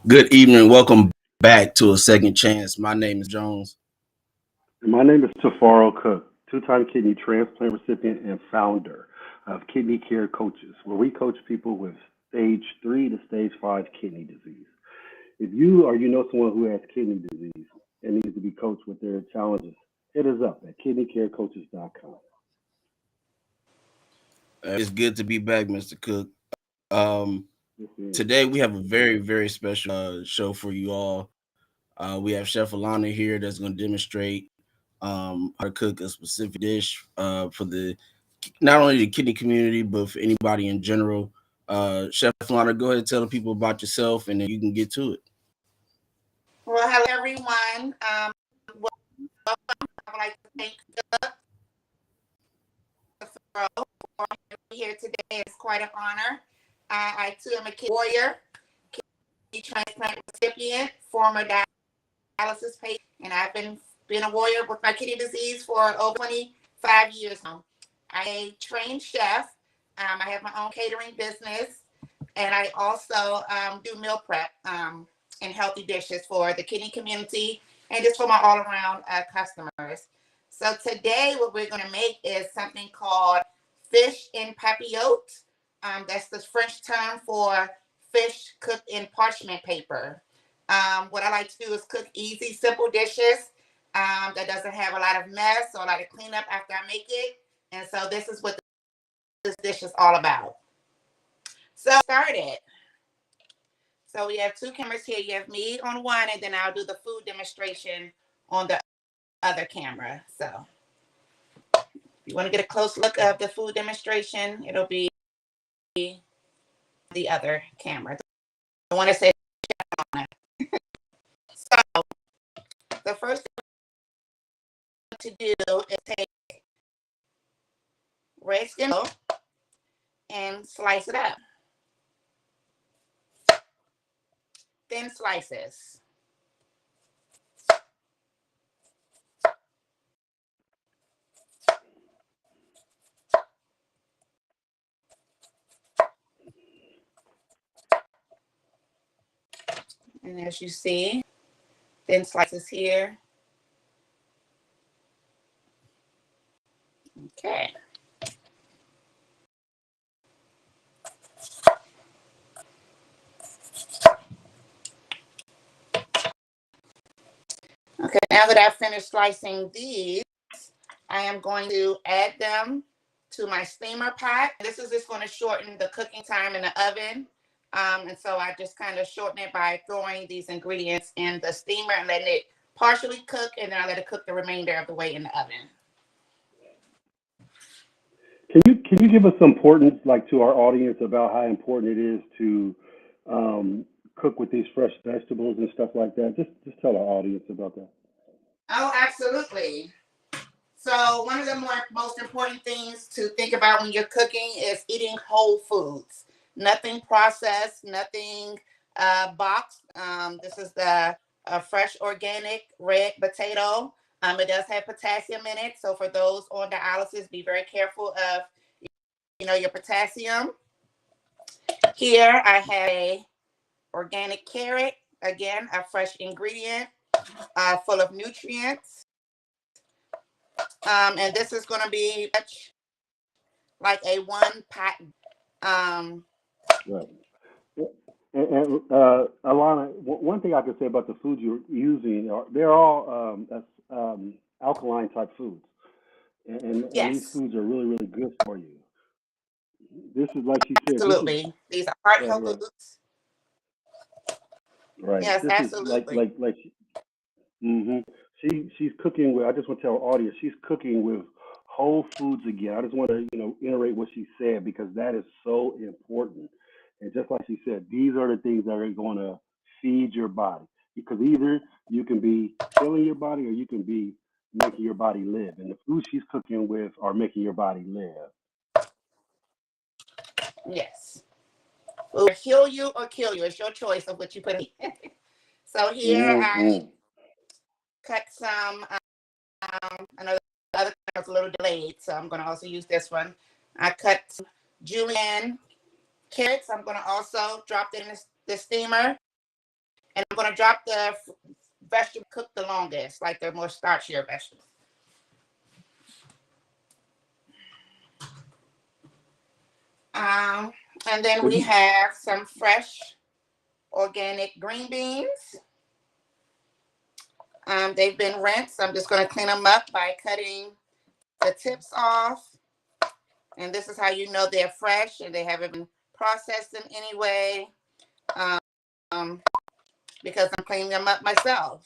Good evening. Welcome back to a second chance. My name is Jones. My name is Tafaro Cook, two-time kidney transplant recipient and founder of Kidney Care Coaches, where we coach people with stage 3 to stage 5 kidney disease. If you or you know someone who has kidney disease and needs to be coached with their challenges, hit us up at kidneycarecoaches.com. It's good to be back, Mr. Cook. Um, This is Today we have a very special show for you all. We have Chef Alana here that's going to demonstrate how to cook a specific dish for the not only the kidney community but for anybody in general. Chef Alana, go ahead and tell the people about yourself, and then you can get to it. Well, hello everyone. Welcome. I would like to thank Thoreau for being here today. It's quite an honor. I too am a kidney warrior, kidney transplant recipient, former dialysis patient, and I've been a warrior with my kidney disease for over 25 years now. I'm a trained chef. I have my own catering business, and I also do meal prep and healthy dishes for the kidney community and just for my all around customers. So today, what we're going to make is something called fish in papillote. That's the French term for fish cooked in parchment paper. What I like to do is cook easy, simple dishes that doesn't have a lot of mess or a lot of cleanup after I make it. And so this is what this dish is all about. So started. So we have two cameras here. You have me on one, and then I'll do the food demonstration on the other camera. So if you want to get a close look of the food demonstration, it'll be the other camera. I want to say on it. So the first thing to do is take red skin and slice it up. Thin slices. And as you see, thin slices here. Okay. Okay, now that I've finished slicing these, I am going to add them to my steamer pot. This is just going to shorten the cooking time in the oven. And so I just kind of shorten it by throwing these ingredients in the steamer and letting it partially cook, and then I let it cook the remainder of the way in the oven. Can you give us some importance, like to our audience, about how important it is to cook with these fresh vegetables and stuff like that? Just tell our audience about that. Oh, absolutely. So one of the most important things to think about when you're cooking is eating whole foods. Nothing processed, nothing boxed. This is the fresh organic red potato. It does have potassium in it. So for those on dialysis, be very careful of, your potassium. Here I have a organic carrot. Again, a fresh ingredient full of nutrients. And this is going to be much like a one pot. Um, Right. And Alana, one thing I can say about the foods you're using, they're all alkaline type foods, and these yes, foods are really good for you. This is like she said. This is absolutely. These are heart right, health right, foods. right. Yes, This is absolutely. hmm she's cooking with. I just want to tell our audience she's cooking with whole foods again. I just want to iterate what she said because that is so important. And just like she said, these are the things that are going to feed your body because either you can be killing your body or you can be making your body live. And the foods she's cooking with are making your body live. Yes. Will heal you or kill you. It's your choice of what you put in. So here I Hmm cut some, another other was a little delayed, so I'm going to also use this one. I cut some julienne carrots. I'm going to also drop it in the steamer. And I'm going to drop the vegetables cooked the longest, like the more starchier vegetables. Um, and then we have some fresh organic green beans. They've been rinsed. I'm just going to clean them up by cutting the tips off. And this is how you know they're fresh and they haven't been processed in any way, because I'm cleaning them up myself.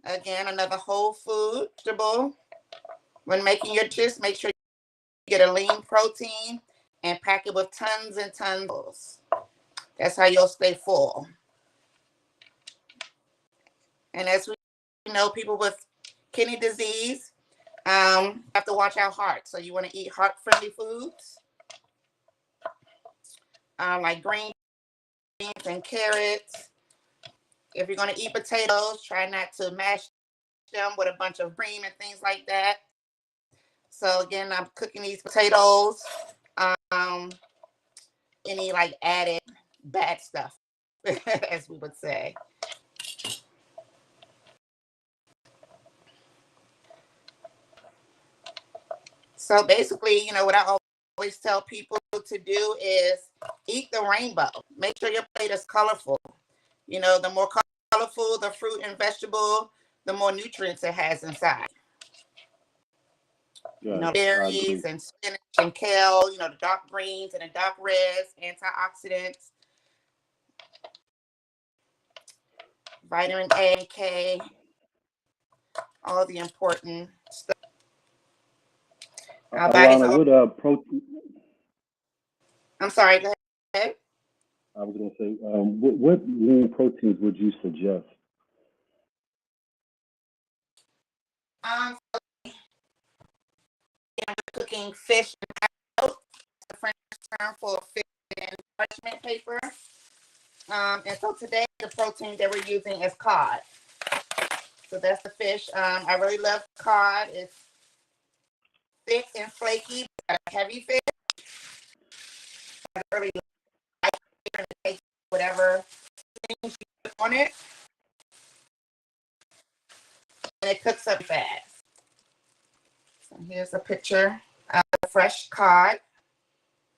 Again, another whole food vegetable. When making your chips, make sure you get a lean protein and pack it with tons and tons. That's how you'll stay full. And as we know, people with kidney disease have to watch our heart. So you want to eat heart-friendly foods, like green beans and carrots. If you're going to eat potatoes, try not to mash them with a bunch of cream and things like that. So again, I'm cooking these potatoes. Any like added bad stuff, as we would say. So basically, what I always tell people to do is eat the rainbow. Make sure your plate is colorful. The more colorful the fruit and vegetable, the more nutrients it has inside. Right, I Berries agree. and spinach and kale, the dark greens and the dark reds, antioxidants, vitamin A, K, all the important stuff. Our body's Alana, all. what protein? I'm sorry, go ahead. I was going to say, what lean proteins would you suggest? Um, I'm cooking fish and out, the French term for fish and parchment paper. And so today the protein that we're using is cod. So that's the fish. I really love cod. It's thick and flaky, but a heavy fish. I really like it and it takes whatever things you put on it, and it cooks up fast. So here's a picture of fresh cod.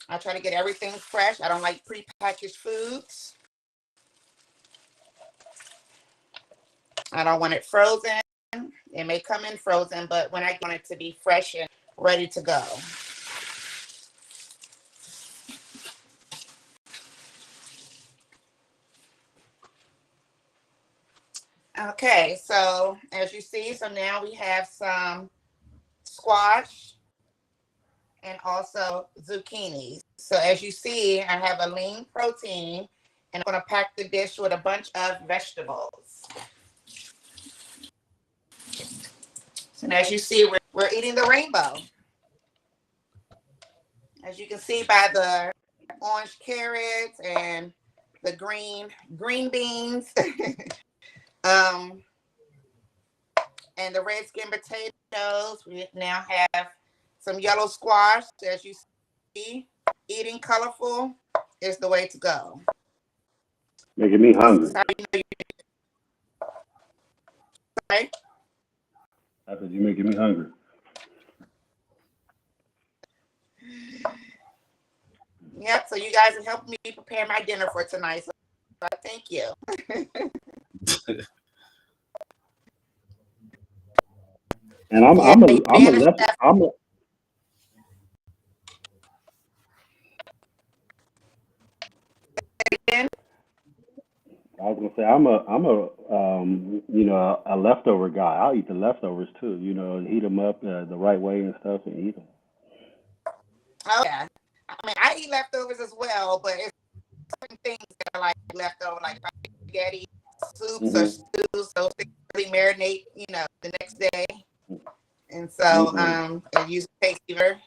I try to get everything fresh. I don't like prepackaged foods. I don't want it frozen. It may come in frozen, but when I want it to be fresh and ready to go. Okay, so as you see, so now we have some squash and also zucchini. So as you see, I have a lean protein, and I'm going to pack the dish with a bunch of vegetables. So as you see, we're eating the rainbow. As you can see by the orange carrots and the green beans, um, and the red skin potatoes. We now have some yellow squash. As you see, eating colorful is the way to go. Making me This is hungry. how you know right? I said, you're making me hungry. Yep. So you guys are helping me prepare my dinner for tonight. So I thank you. And I'm Yeah, I'm a I'm a being a left chef I'm a again. I was gonna say I'm a a leftover guy. I'll eat the leftovers too. Heat them up the right way and stuff and eat them. Oh yeah. I mean, I eat leftovers as well, but it's certain things that are like leftover, like spaghetti, soups or Mhm. stews. Those things really marinate, the next day. And so Mhm. it usually takes either,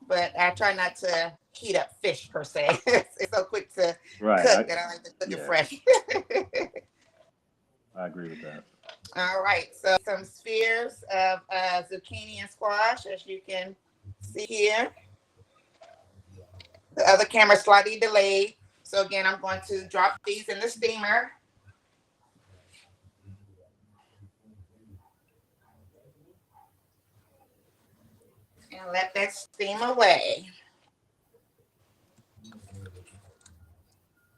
but I try not to heat up fish per se. It's so quick to Right. cook that I like to cook it Yeah, fresh. I agree with that. All right, so some spheres of zucchini and squash, as you can see here. The other camera is slightly delayed. So again, I'm going to drop these in the steamer and let that steam away.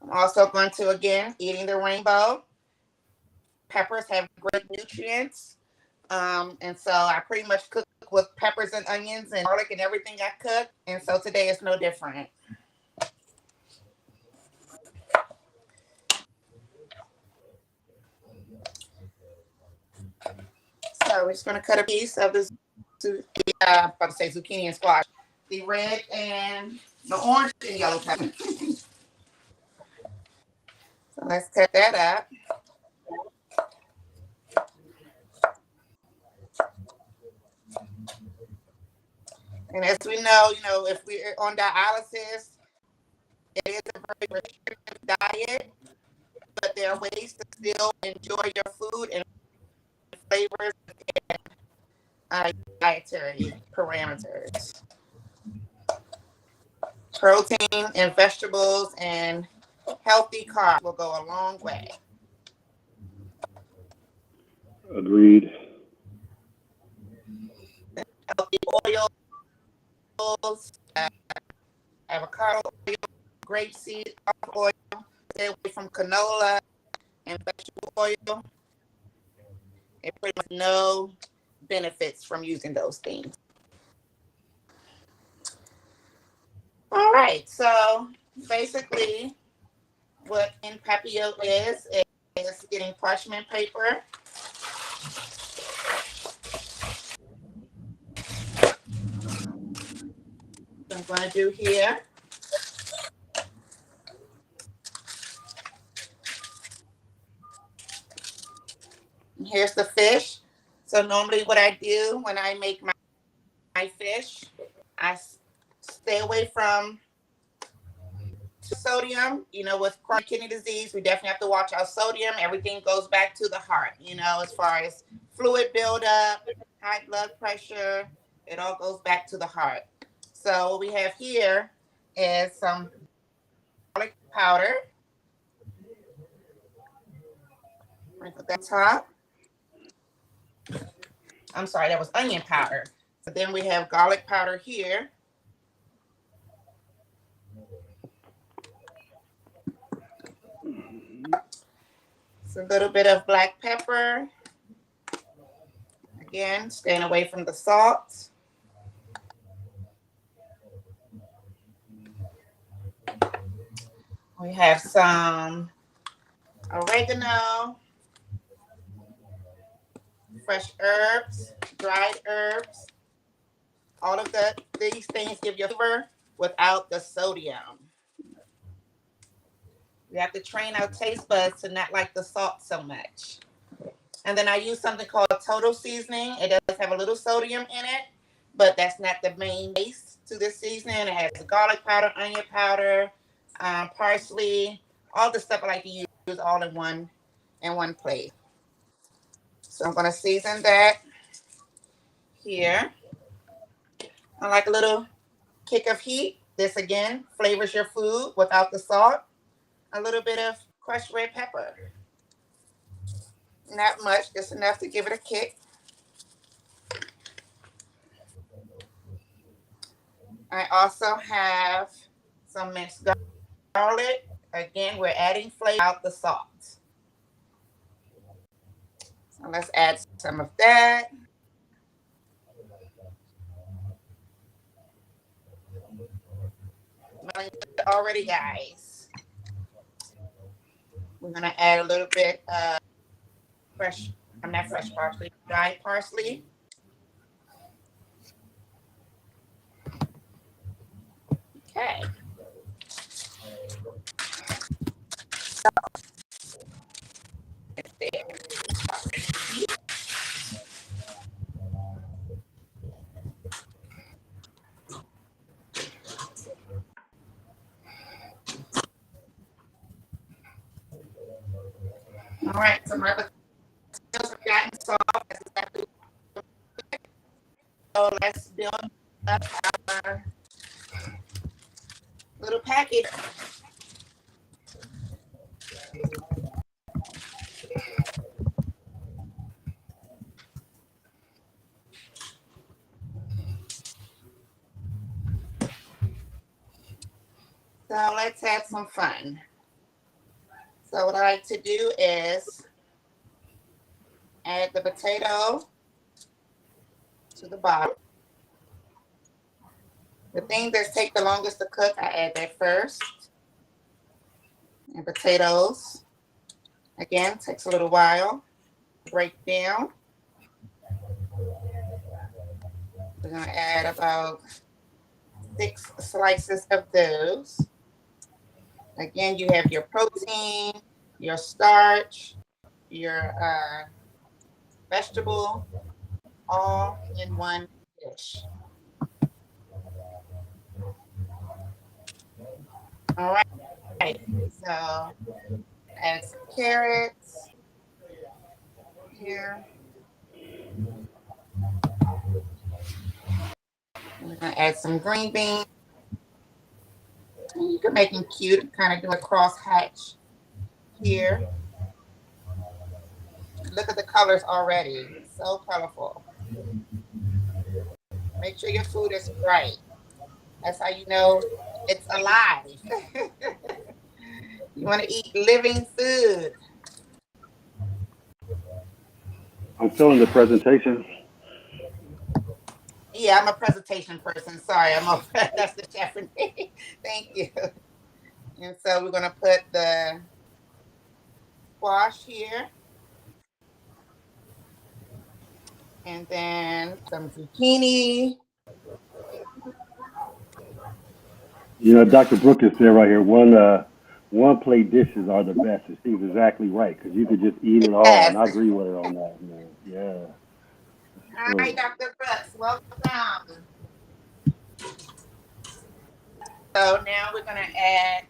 I'm also going to, again, eating the rainbow. Peppers have great nutrients. And so I pretty much cook with peppers and onions and garlic and everything I cook. And so today is no different. So we're just going to cut a piece of the, about to say zucchini and squash, the red and the orange and yellow pepper. So let's cut that up. And as we know, if we're on dialysis, it is a very restrictive diet, but there are ways to still enjoy your food and flavors and dietary parameters. Protein and vegetables and healthy carbs will go a long way. Agreed. Healthy oils, avocado oil, grapeseed oil, stay away from canola and vegetable oil. It pretty much no benefits from using those things. All right, so basically what in papillo is getting parchment paper. What I'm going to do here. And here's the fish. So normally what I do when I make my fish, I stay away from sodium. With chronic kidney disease, we definitely have to watch our sodium. Everything goes back to the heart, as far as fluid buildup, high blood pressure, it all goes back to the heart. So what we have here is some garlic powder. Sprinkle that top. I'm sorry, that was onion powder. So then we have garlic powder here. It's a little bit of black pepper. Again, staying away from the salt. We have some oregano, fresh herbs, dried herbs. All of these things give you flavor without the sodium. We have to train our taste buds to not like the salt so much. And then I use something called total seasoning. It does have a little sodium in it, but that's not the main base to this seasoning. It has garlic powder, onion powder, parsley, all the stuff I like to use all in one plate. So I'm going to season that here. I like a little kick of heat. This again flavors your food without the salt. A little bit of crushed red pepper. Not much, just enough to give it a kick. I also have some minced garlic. Again, we're adding flavor without the salt. So let's add some of that. Already, guys. We're gonna add a little bit of not fresh parsley, dried parsley. Okay. There. All right, so my potatoes have gotten soft. That's exactly. So let's build up our little So let's have some fun. So what I like to do is add the potato to the bottom. The thing that take the longest to cook, I add that first. And potatoes, again, takes a little while to break down. We're gonna add about 6 slices of those. Again, you have your protein, your starch, your vegetable, all in one dish. All right, so add some carrots here. We're gonna add some green beans. You can make them cute, kind of do a cross hatch here. Look at the colors already, so colorful. Make sure your food is bright. That's how you know it's alive. You want to eat living food. I'm still in the presentation. Yeah, I'm a presentation person. Sorry, that's the chef in me. Thank you. And so we're gonna put the squash here, and then some zucchini. You know, Dr. Brooke is there right here. One plate dishes are the best. And she's exactly right because you could just eat it all, and Yes. I agree with her on that, man. Yeah, that's Hi, true. Dr. Brooks. Welcome. So now we're gonna add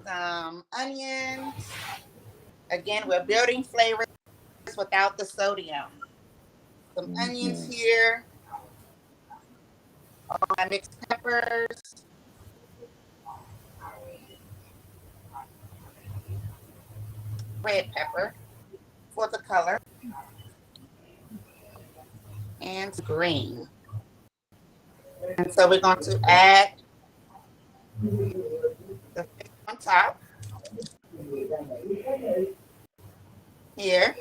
some onions. Again, we're building flavors without the sodium. Some onions Hmm. here, my mixed peppers, red pepper for the color, and green. And so we're going to add the fish on top here.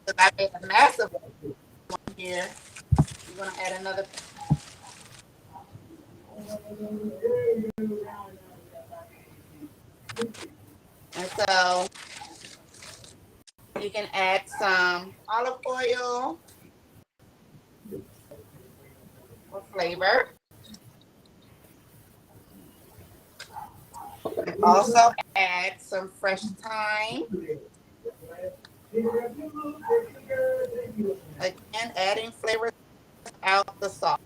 So I made a massive one here. We're going to add another. And so you can add some olive oil for flavor. And also add some fresh thyme. Again, adding flavors out the sauce.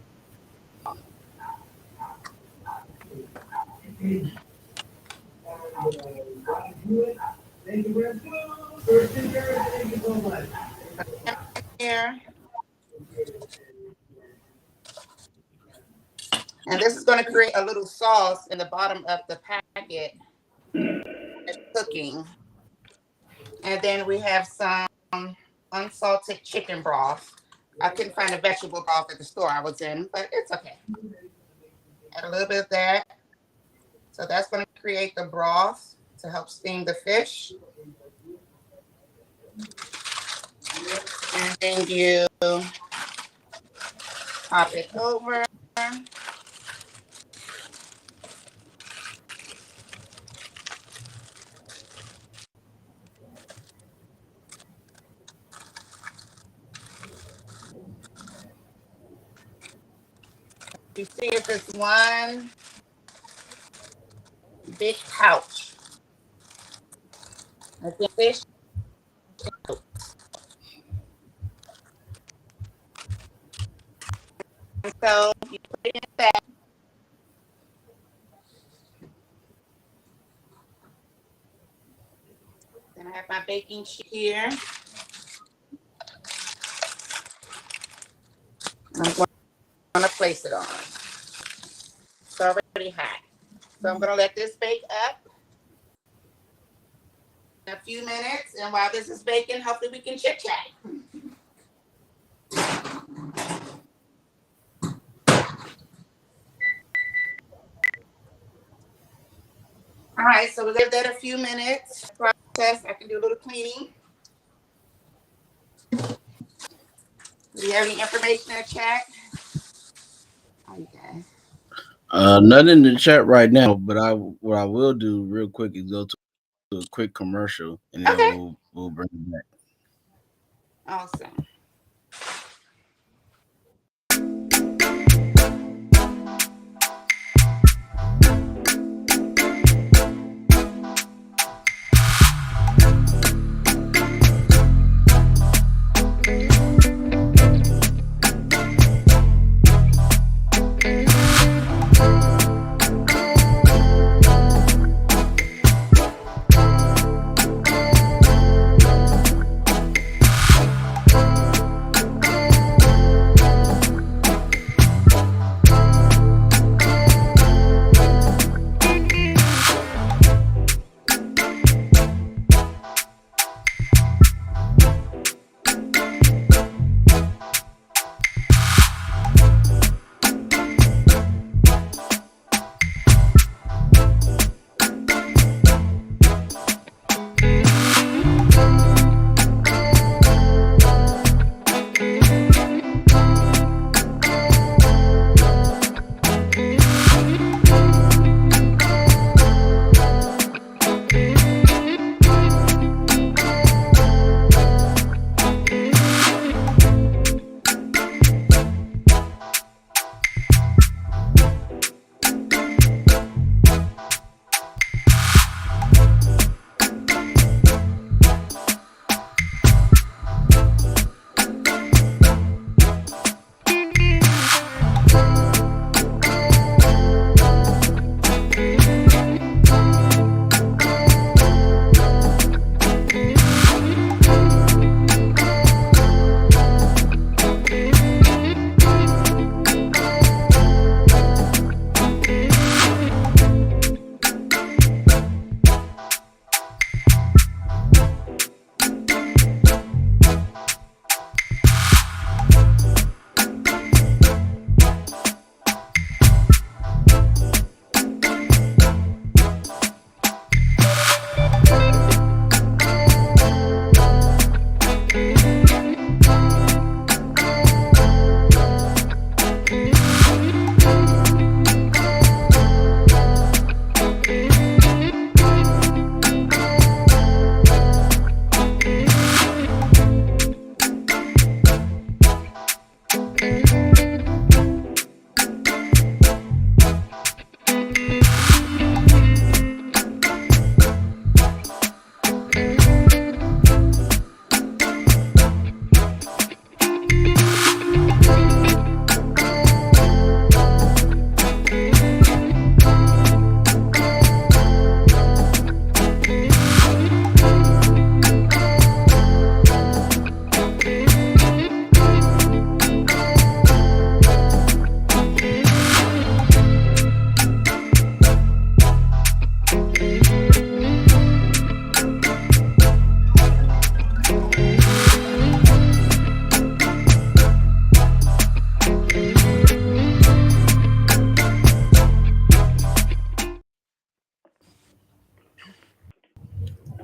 Here. And this is going to create a little sauce in the bottom of the packet that's cooking. And then we have some unsalted chicken broth. I couldn't find a vegetable broth at the store I was in, but it's okay. Add a little bit of that. So that's going to create the broth to help steam the fish. And then you pop it over. You see if it's one big pouch. I think fish. So you put it in that. Then I have my baking sheet here. place it on. It's already hot. So I'm gonna let this bake up a few minutes, and while this is baking, hopefully we can chit chat. All right, so we'll give that a few minutes. Process. I can do a little cleaning. Do you have any information in the chat? Okay. Nothing in the chat right now, but what I will do real quick is go to a quick commercial, and then Okay. we'll bring it back. Awesome.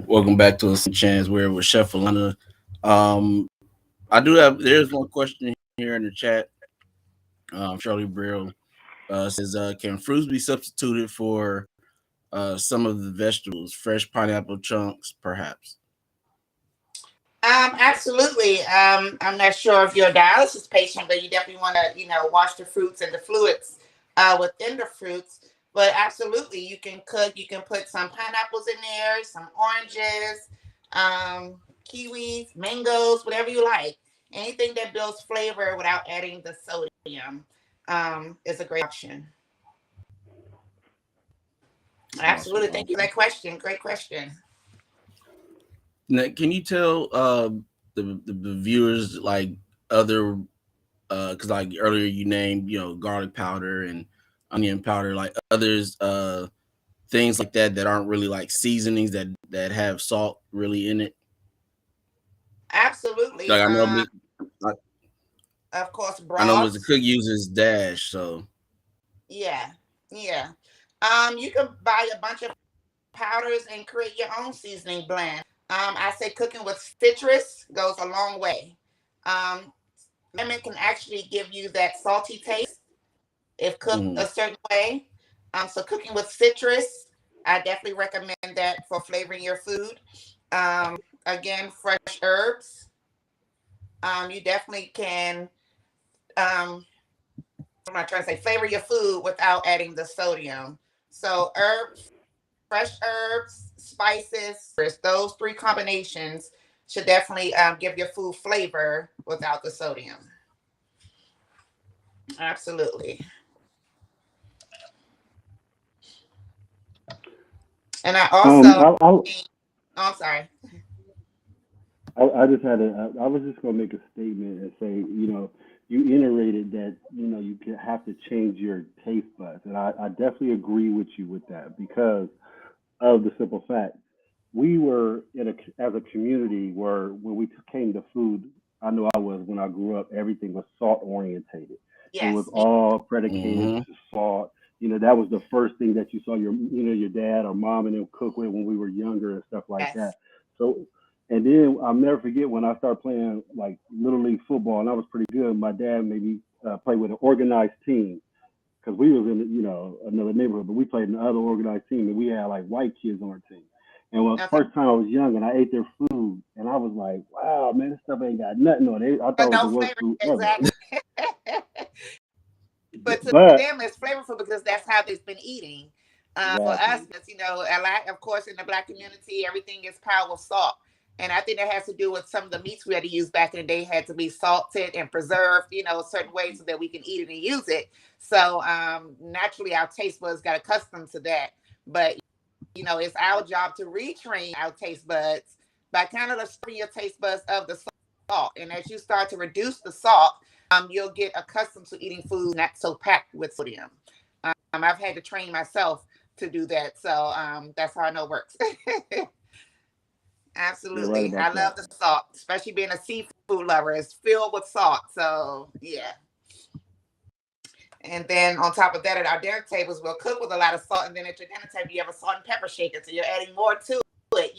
Welcome back to a second chance. We're with Chef Alana. Um, I do have. There's one question here in the chat. Shirley Brill says, "Can fruits be substituted for some of the vegetables? Fresh pineapple chunks, perhaps." Absolutely. I'm not sure if you're a dialysis patient, but you definitely want to, wash the fruits and the fluids within the fruits. But absolutely, you can cook. You can put some pineapples in there, some oranges, kiwis, mangoes, whatever you like. Anything that builds flavor without adding the sodium is a great option. Awesome, Absolutely. Thank you for awesome. that question. Great question. Now, can you tell the viewers like other Because like earlier you named, garlic powder and onion powder, like others, things like that aren't really like seasonings that have salt really in it. Absolutely. Like I Of course, I know Mr. broths. Cook uses Dash, so Yeah, yeah. You can buy a bunch of powders and create your own seasoning blend. I say cooking with citrus goes a long way. Um, Lemon can actually give you that salty taste if cooked a mhm. certain way. So cooking with citrus, I definitely recommend that for flavoring your food. Again, fresh herbs. You definitely can. I'm not trying to say flavor your food without adding the sodium. So herbs, fresh herbs, spices, those three combinations should definitely give your food flavor without the sodium. Absolutely. And I Um, also, I, I, oh, I'm sorry. I just had I was just gonna make a statement and say, you iterated that, you can have to change your taste buds, and I definitely agree with you with that because of the simple fact we were as a community where when we came to food, I know I was when I grew up, everything was salt orientated. It was Yes, all predicated Mhm. to salt. That was the first thing that you saw your dad or mom and them cook with when we were younger and stuff like that. yes. So, and then I'll never forget when I started playing like little league football, and I was pretty good. My dad made me play with an organized team because we was in another neighborhood, but we played in another organized team, and we had like white kids on our team. And when Okay. first time I was young and I ate their food, and I was like, wow, man, this stuff ain't got nothing on it. I thought But it was the no worst flavor, food ever. exactly. But to But them, it's flavorful because that's how they've been eating. For us, exactly, it's, a lot, of course, in the black community, everything is powered with salt. And I think that has to do with some of the meats we had to use back in the day had to be salted and preserved, a certain way so that we can eat it and use it. So naturally, our taste buds got accustomed to that. But, it's our job to retrain our taste buds by kind of starving your taste buds of the salt. And as you start to reduce the salt, you'll get accustomed to eating food not so packed with sodium. I've had to train myself to do that, so that's how I know it works. you're right Absolutely, I about that. love the salt, especially being a seafood lover. It's filled with salt, so yeah. And then on top of that, at our dinner tables, we'll cook with a lot of salt. And then at your dinner table, you have a salt and pepper shaker, so you're adding more to it,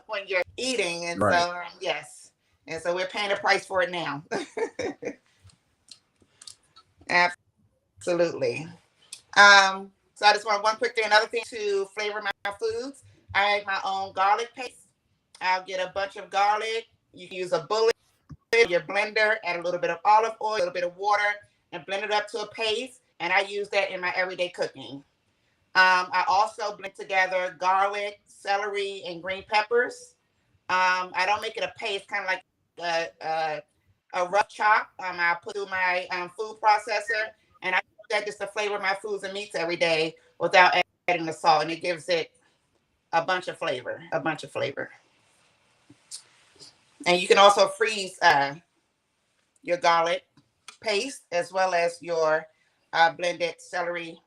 when you're eating. And Right. so yes, and so we're paying the price for it now. Absolutely. So I just want one quick thing. Another thing to flavor my foods, I make my own garlic paste. I'll get a bunch of garlic. You can use a bullet, your blender, add a little bit of olive oil, a little bit of water, and blend it up to a paste. And I use that in my everyday cooking. I also blend together garlic, celery, and green peppers. I don't make it a paste, kind of like a rough chop. I put through my food processor, and I use that just to flavor my foods and meats every day without adding the salt, and it gives it a bunch of flavor, a bunch of flavor. And you can also freeze your garlic paste as well as your blended celery,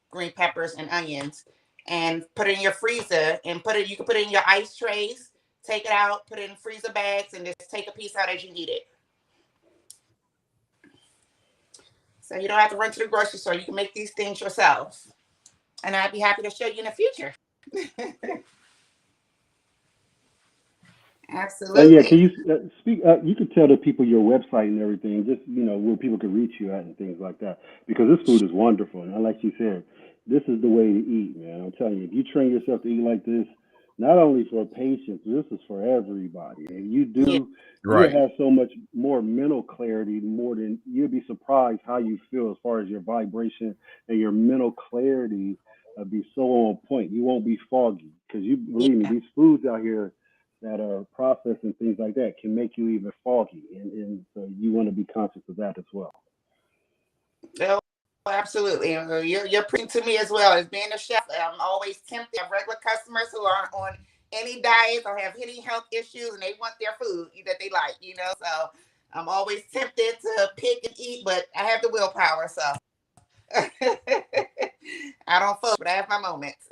green peppers, and onions, and put it in your freezer. And put it. You can put it in your ice trays. Take it out, put it in freezer bags, and just take a piece out as you need it. So you don't have to run to the grocery store. You can make these things yourself. And I'd be happy to show you in the future. And yeah, can Absolutely. you speak? You could tell the people your website and everything, just where people can reach you at and things like that. Because this food is wonderful, and like you said, this is the way to eat, man. I'm telling you, if you train yourself to eat like this, not only for patients, this is for everybody. And you Yeah. do, you'll Right. have so much more mental clarity, more than you'll be surprised how you feel as far as your vibration and your mental clarity be so on point. You won't be foggy because you believe me, Yeah. these foods out here that are processed and things like that can make you even foggy. And so you want to be conscious of that as well. Oh, absolutely. You're preaching to me as well. As being a chef, I'm always tempted. I have regular customers who are on any diet or have any health issues and they want their food that they like. So I'm always tempted to pick and eat, but I have the willpower, so I don't focus, but I have my moments.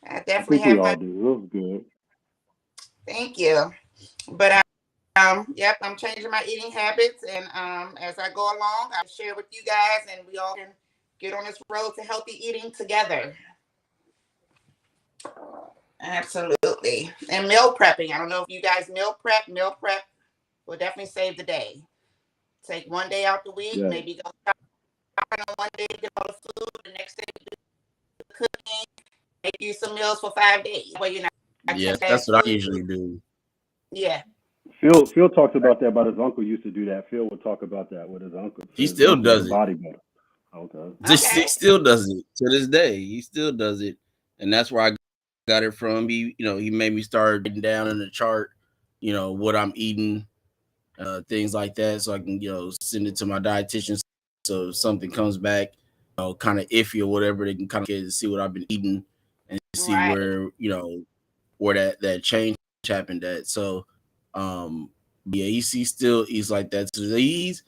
I I definitely think we have all my. do. It was good. Thank you. But yep, I'm changing my eating habits, and as I go along, I'll share with you guys, and we all can get on this road to healthy eating together. Absolutely. And meal prepping. I don't know if you guys meal prep. Meal prep will definitely save the day. Take one day out the week, Yeah. maybe go shopping on one day, get all the food, the next day do cooking, make you some meals for 5 days. Well, you're not Yes, touching that that's what I food. usually do. Yeah. Phil talks about that, but his uncle used to do that. Phil would talk about that with his uncle. So He his still uncle was a does it. bodybuilder. Okay. He Okay. still does it to this day. He still does it, and that's where I got it from. He made me start writing down in the chart, what I'm eating, things like that, so I can, send it to my dietitian. So if something comes back, kind of iffy or whatever, they can kind of see what I've been eating and see Right. where that change happened at. So, yeah, he still eats like that. So he's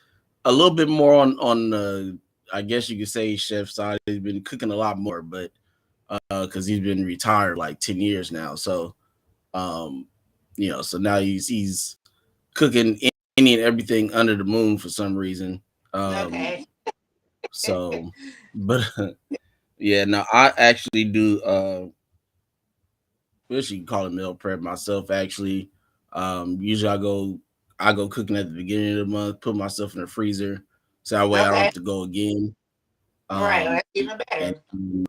a little bit more on the, I guess you could say, chef side. He's been cooking a lot more, but because he's been retired like 10 years now. So, um, so now he's cooking any and everything under the moon for some reason. Um, Okay. so, but yeah, now I actually do. I guess you can call it meal prep myself. Actually, usually I go cooking at the beginning of the month, put myself in the freezer, so that way I don't Okay. have to go again. Right. Well, Um, that's even and better.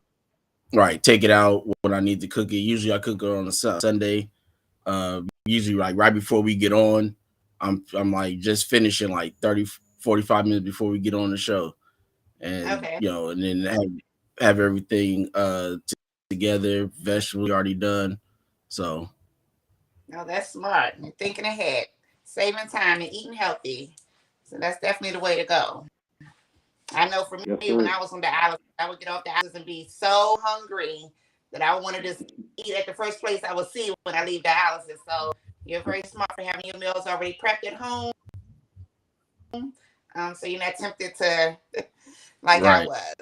right, take it out when I need to cook it. Usually I cook it on a Sunday. Usually like right before we get on, I'm like just finishing like 30, 45 minutes before we get on the show, and Okay. and then have everything together. Vegetables already done, so No, that's smart. You're thinking ahead, saving time and eating healthy. So that's definitely the way to go. I know for Yes, me, when sir. I was on dialysis, I would get off dialysis and be so hungry that I wanted to eat at the first place I would see when I leave dialysis. So you're very smart for having your meals already prepped at home. So you're not tempted to, like I right, was.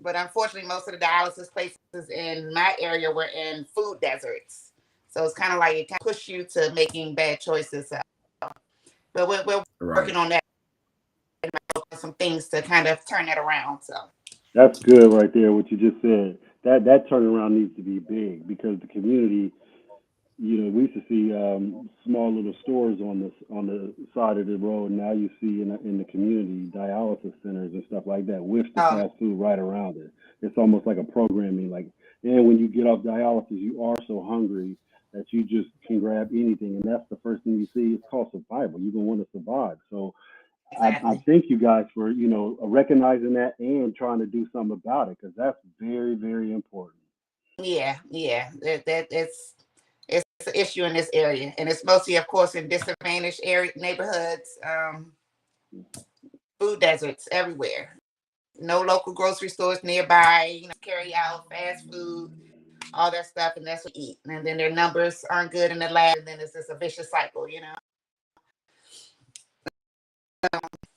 But unfortunately, most of the dialysis places in my area were in food deserts. So it's kind of like it kind of push you to making bad choices. So, but we're right. working on that, some things to kind of turn that around. So, That's good right there. What you just said. That turnaround needs to be big because the community. We used to see small little stores on the side of the road. Now you see in the community dialysis centers and stuff like that with the oh, fast food right around it. It's almost like a programming. Like, and when you get off dialysis, you are so hungry that you just can grab anything, and that's the first thing you see. It's called survival. You're gonna want to survive. So I exactly. thank you guys for recognizing that and trying to do something about it because that's very very important. Yeah, yeah. It's an issue in this area, and it's mostly, of course, in disadvantaged area neighborhoods, food deserts everywhere. No local grocery stores nearby. Carry out fast food, all that stuff, and that's what we eat. And then their numbers aren't good in the lab, and then it's just a vicious cycle.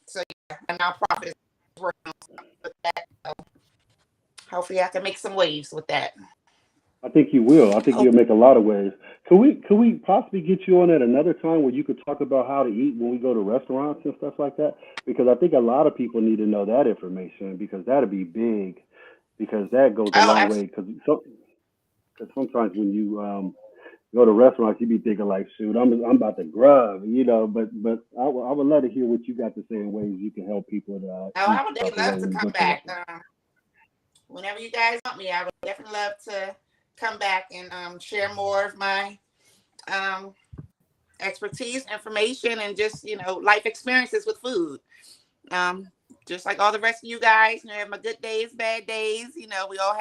So yeah, a nonprofit is working on something with that. So hopefully, I can make some waves with that. I think you will. I think Hope. you'll make a lot of waves. Could we possibly get you on at another time where you could talk about how to eat when we go to restaurants and stuff like that? Because I think a lot of people need to know that information because that'd be big. Because that goes a Oh, long way. Cause sometimes when you go to restaurants, you be thinking like, shoot, I'm about to grub. But I would love to hear what you got to say in ways you can help people to eat I would the definitely proper way love to when you come go to back. restaurants. Whenever you guys want me, I would definitely love to come back and share more of my um, expertise, information, and just life experiences with food. Um, just like all the rest of you guys, have my good days, bad days. We all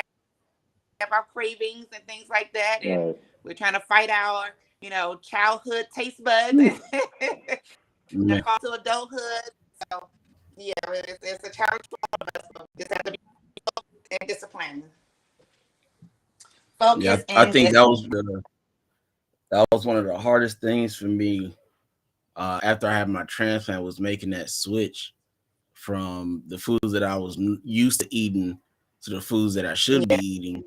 have our cravings and things like that, and Right. we're trying to fight our childhood taste buds Whew. and Yeah, call to adulthood. So yeah, it's a challenge for all of us. But we just have to be disciplined, yeah. focus, I and think just that was one of the hardest things for me. after I had my transplant was making that switch from the foods that I was used to eating to the foods that I should be Yeah. eating.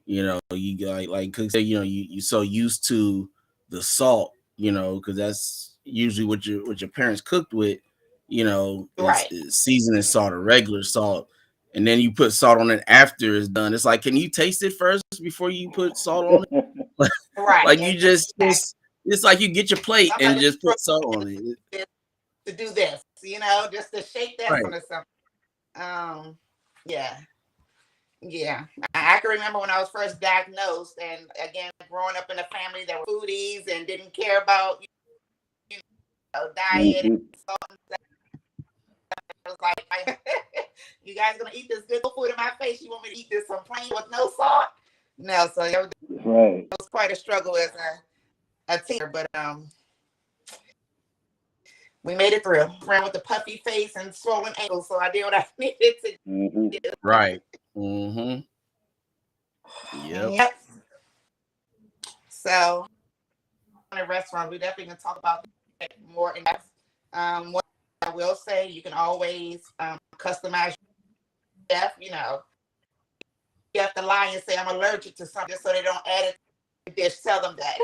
You know, you like Cook said, you know, you so used to the salt, you know, because that's usually what your parents cooked with, you know, Right. is seasoning salt or regular salt. And then you put salt on it after it's done. It's like, can you taste it first before you put salt on it? Right. Like you Exactly. it's like you get your plate and Sometimes just it's put salt on it. to do this, just to shake that Right. one or something. Yeah, yeah. I can remember when I was first diagnosed, and again, growing up in a family that were foodies and didn't care about diet Hmm. and salt. I was like, you guys gonna eat this good food in my face? You want me to eat this some plain with no salt? No, so it Right. was quite a struggle as a teenager, but we made it through. Ran with the puffy face and swollen ankles, so I did what I needed to Hmm. do. Right. Mm-hmm. Yep. Yep. So in a restaurant, we definitely can talk about that more in depth. What I will say, you can always customize your chef. You have to lie and say I'm allergic to something just so they don't add it to the dish. Tell them that.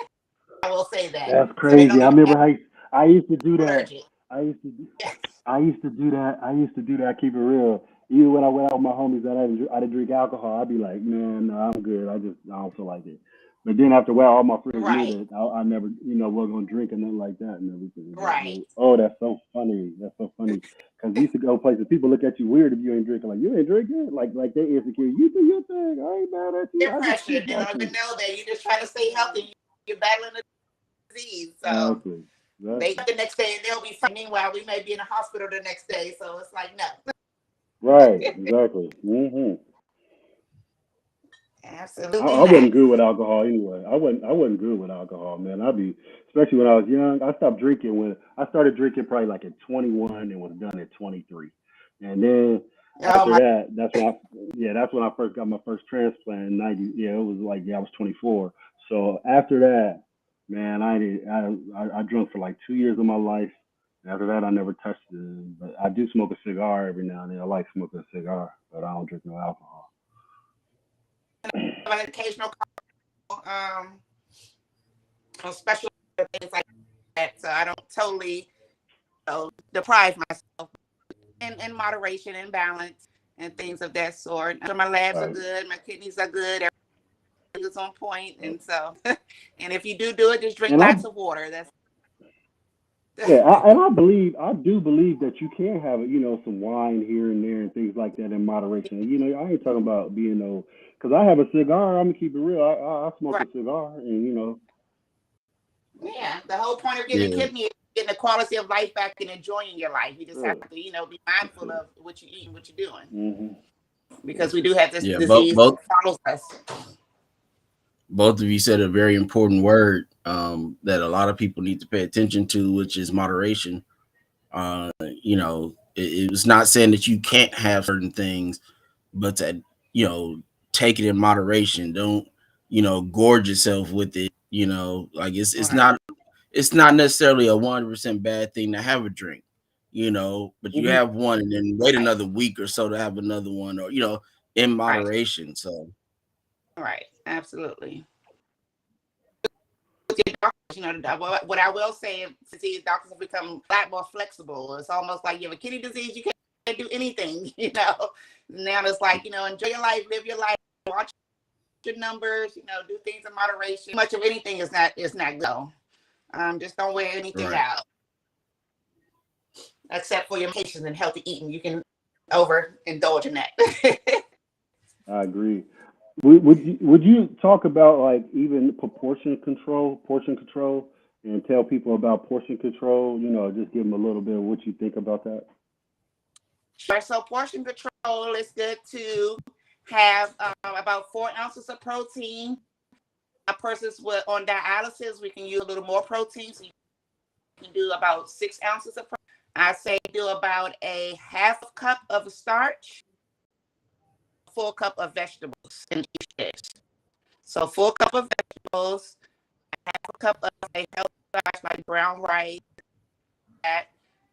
I will say that. That's So they crazy. don't I even remember have how I used to do that. allergic. I used to do, Yes. I used to do that. I used to do that. Keep it real. Even when I went out with my homies that I didn't drink alcohol, I'd be like, man, no, I'm good. I don't feel like it. But then after a while, all my friends knew Right. that I never, wasn't gonna drink or nothing like that and everything. But Right. oh, that's so funny. That's so funny. Cause you used to go places, people look at you weird if you ain't drinking. Like you ain't drinking. Like they insecure. You do your thing. I ain't mad at you. Peer I just pressure. keep They don't watching. even know that you're just trying to stay healthy. You're battling the disease. So Exactly. they Exactly. the next day and they'll be fine. Meanwhile, we may be in a hospital the next day. So it's like no. Right. Exactly. I Absolutely not. wasn't good with alcohol anyway. I wasn't good with alcohol, man. Especially when I was young. I stopped drinking when I started drinking probably like at 21 and was done at 23. And then Oh after my. that, that's when I first got my first transplant in 90. Yeah, it was like I was 24. So after that, man, I drank for like 2 years of my life. After that, I never touched it. But I do smoke a cigar every now and then. I like smoking a cigar, but I don't drink no alcohol. Have an occasional um special things like that. So I don't totally deprive myself in moderation and balance and things of that sort. So my labs are Right. good, my kidneys are good, everything is on point, and so and if you do it, just drink And I lots of water. That's Yeah, I do believe that you can have, some wine here and there and things like that in moderation. I ain't talking about being no, because I have a cigar. I'm gonna keep it real. I smoke right. a cigar, and. Yeah, the whole point of getting a Yeah. kidney is getting the quality of life back and enjoying your life. You just have Yeah, to, be that's mindful it. of what you eat and what you're doing Hmm. because we do have this Yeah. disease that follows us. Both of you said a very important word that a lot of people need to pay attention to, which is moderation. You know, it's not saying that you can't have certain things, but to you know take it in moderation. Don't gorge yourself with it. Like Right, it's not necessarily a 100% bad thing to have a drink. But you Hmm. have one and then wait right, another week or so to have another one, or in right, moderation. So right. Absolutely. With your doctors, what I will say, since these doctors have become a lot more flexible, it's almost like you have a kidney disease, you can't do anything. Now it's like enjoy your life, live your life, watch your numbers, do things in moderation. Much of anything is not good. Just don't wear anything right. out except for your medications and healthy eating. You can overindulge in that. I agree. Would you talk about like even portion control, and tell people about portion control? Just give them a little bit of what you think about that. Sure. So portion control is good to have about 4 ounces of protein. A person's on dialysis, we can use a little more protein. So you can do about 6 ounces of protein. I say do about a half cup of starch, full cup of vegetables in each dish. So full cup of vegetables, half a cup of a healthy starch like brown rice,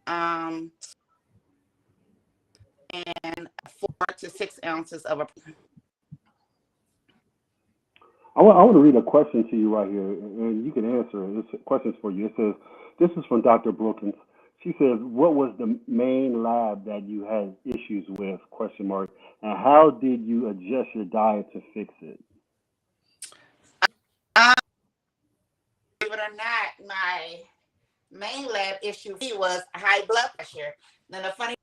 um, and 4 to 6 ounces of a. I want to read a question to you right here, and you can answer it. This question's for you. It says, this is from Dr. Brookins. She says, what was the main lab that you had issues with, question mark, and how did you adjust your diet to fix it? Um, Believe it or not, my main lab issue was high blood pressure. Now the funny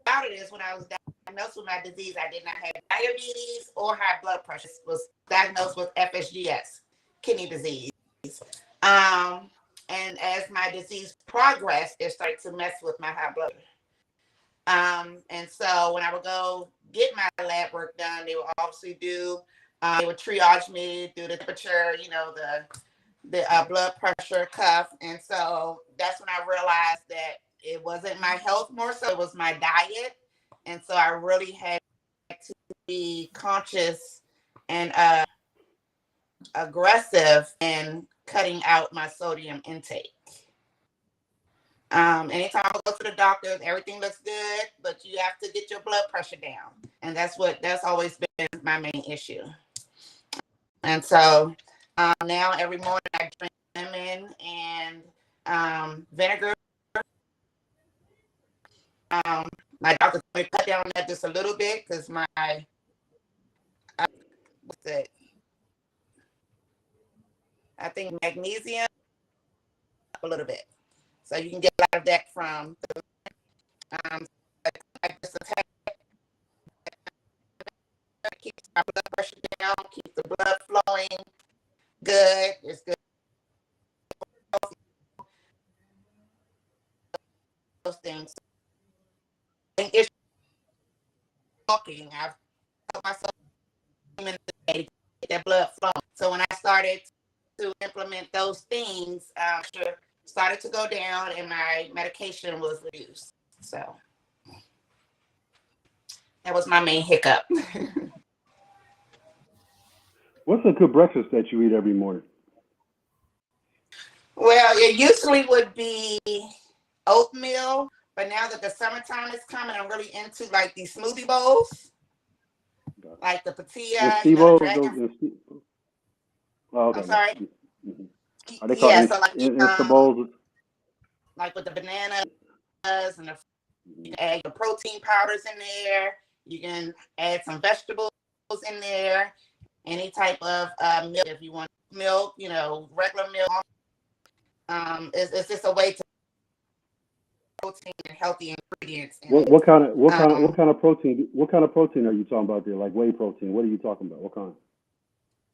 about it is, when I was diagnosed with my disease, I did not have diabetes or high blood pressure. I was diagnosed with FSGS, kidney disease. Um, and as my disease progressed, it started to mess with my high blood. And so when I would go get my lab work done, they would obviously do. They would triage me, do the temperature, the blood pressure cuff, and so that's when I realized that it wasn't my health more so, it was my diet, and so I really had to be conscious and aggressive in cutting out my sodium intake. Anytime I go to the doctor, everything looks good, but you have to get your blood pressure down, and that's always been my main issue. And so now every morning I drink lemon and vinegar. Um, my doctor told me to cut down on that just a little bit because my what's it? I think magnesium a little bit, so you can get a lot of that from um, just attack, keeps my blood pressure down, keeps the blood flowing good. It's good. Those things. And it's walking. I've told myself in the day to get that blood flowing. So when I started to implement those things, sugar started to go down and my medication was reduced. So that was my main hiccup. What's a good breakfast that you eat every morning? Well, it usually would be oatmeal, but now that the summertime is coming, I'm really into like these smoothie bowls, Got like the it. patilla, Steve-O's, dragon. oh, I'm okay, got sorry. it. Mhm. Are they called Yeah, so like Insta-Bowls? like with the bananas and you Mhm. can add your protein powders in there. You can add some vegetables in there. Any type of milk if you want milk, regular milk. It's just a way to protein and healthy ingredients in What it. what kind of what kind of what Um, kind of protein what kind of protein are you talking about there? Like whey protein? What are you talking about? What kind?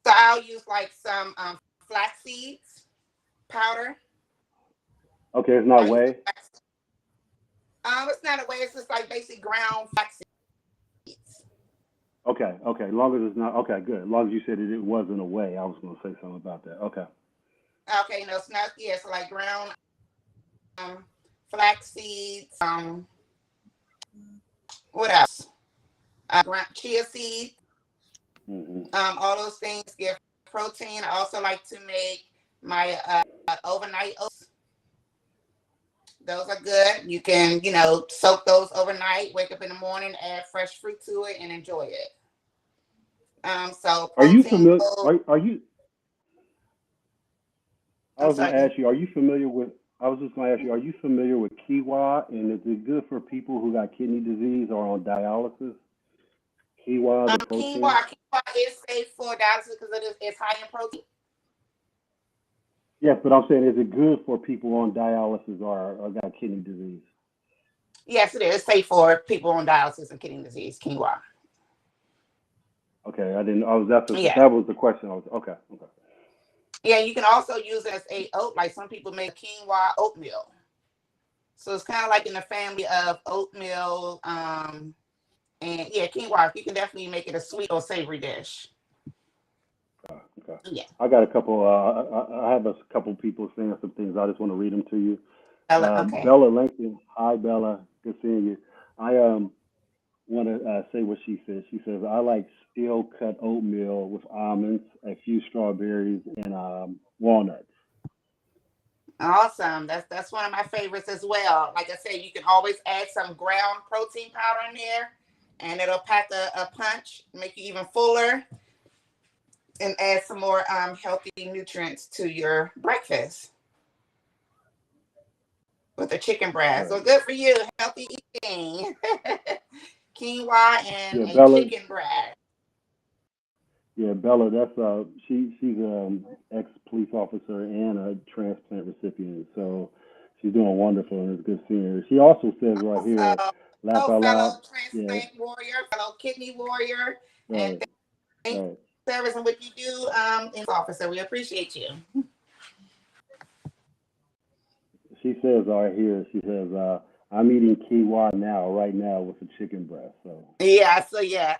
so I'll use like some flax seeds powder. Okay, it's not I'll use the whey. flax. It's not a way. It's just like basic ground flax seeds. Okay, okay. As long as it's not okay, good. As long as you said it wasn't a whey, I was going to say something about that. Okay. Okay, no, it's not. Yeah, so like ground um, flax seeds. What else? Ground chia seeds. Hmm. All those things give protein. I also like to make my overnight oats. Those are good. You can, soak those overnight, wake up in the morning, add fresh fruit to it, and enjoy it. So Are you protein familiar? food. Are you? I I'm was going sorry. to ask you. Are you familiar with? I was just going to ask you. Are you familiar with quinoa? And is it good for people who got kidney disease or on dialysis? Quinoa, the protein. Quinoa is safe for dialysis because it's high in protein. Yes, but I'm saying, is it good for people on dialysis or got kidney disease? Yes, it is. It's safe for people on dialysis and kidney disease. Quinoa. Okay, I didn't. I was Yeah. that was the question. I was okay. Okay. Yeah, you can also use it as a oat. Like some people make quinoa oatmeal. So it's kind of like in the family of oatmeal. And yeah, quinoa. You can definitely make it a sweet or savory dish. Okay. Yeah. I got a couple. I have a couple people saying some things. I just want to read them to you. Okay. Bella Langston. Hi, Bella. Good seeing you. I want to say what she says. She says I like steel cut oatmeal with almonds, a few strawberries, and walnuts. Awesome. That's one of my favorites as well. Like I said, you can always add some ground protein powder in there, and it'll pack a punch, make you even fuller, and add some more healthy nutrients to your breakfast with a chicken breast. So Right. good for you. Healthy eating. Quinoa Yeah, and Bella. chicken breast. Yeah, Bella. That's she's ex police officer and a transplant recipient. So she's doing wonderful, and it's good seeing her. She also says right here, So, laugh out loud. fellow Yeah. transplant warrior, fellow kidney warrior, and Right. thank Right. you for service and what you do in officer. We appreciate you. She says right here. She says, I'm eating quinoa now, right now, with a chicken breast. So Yeah, so yeah.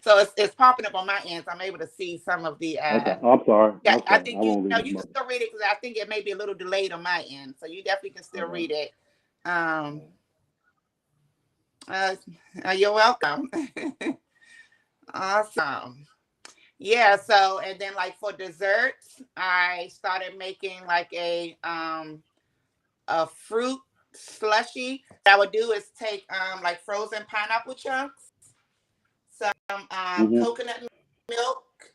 So it's popping up on my end. So I'm able to see some of the okay. I'm sorry. yeah, I Okay, I think you won't read know as you can much. still read it because I think it may be a little delayed on my end. So you definitely can still Okay. read it. Um Okay. uh, you're welcome. Awesome. Yeah, so and then like for desserts, I started making like a fruit slushy. What I would do is take like frozen pineapple chunks, some Mhm. coconut milk,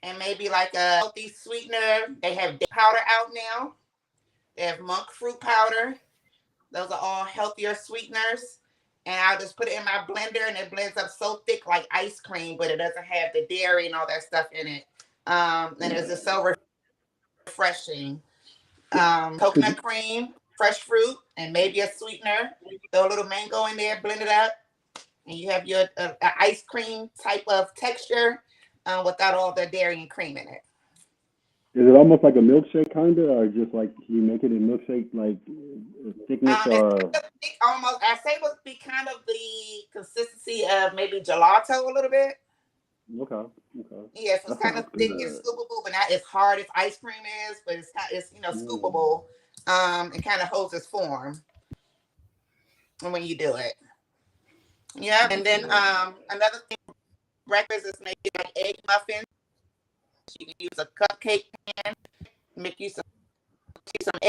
and maybe like a healthy sweetener. They have date powder out now. They have monk fruit powder. Those are all healthier sweeteners. And I'll just put it in my blender and it blends up so thick like ice cream, but it doesn't have the dairy and all that stuff in it. And it's just so refreshing. Could you? Coconut cream, fresh fruit, and maybe a sweetener. Throw a little mango in there, blend it up, and you have your ice cream type of texture without all the dairy and cream in it. Is it almost like a milkshake kind of, or just like you make it in milkshake like thickness, It's or kind of thick, almost. I say it would be kind of the consistency of maybe gelato a little bit. okay, okay, Yes, it's that kind of sounds thick and good. scoopable, but not as hard as ice cream is. But it's Mm. scoopable. It kind of holds its form when you do it. Yeah, and then Okay. another thing breakfast is maybe like egg muffins. You can use a cupcake pan, make you some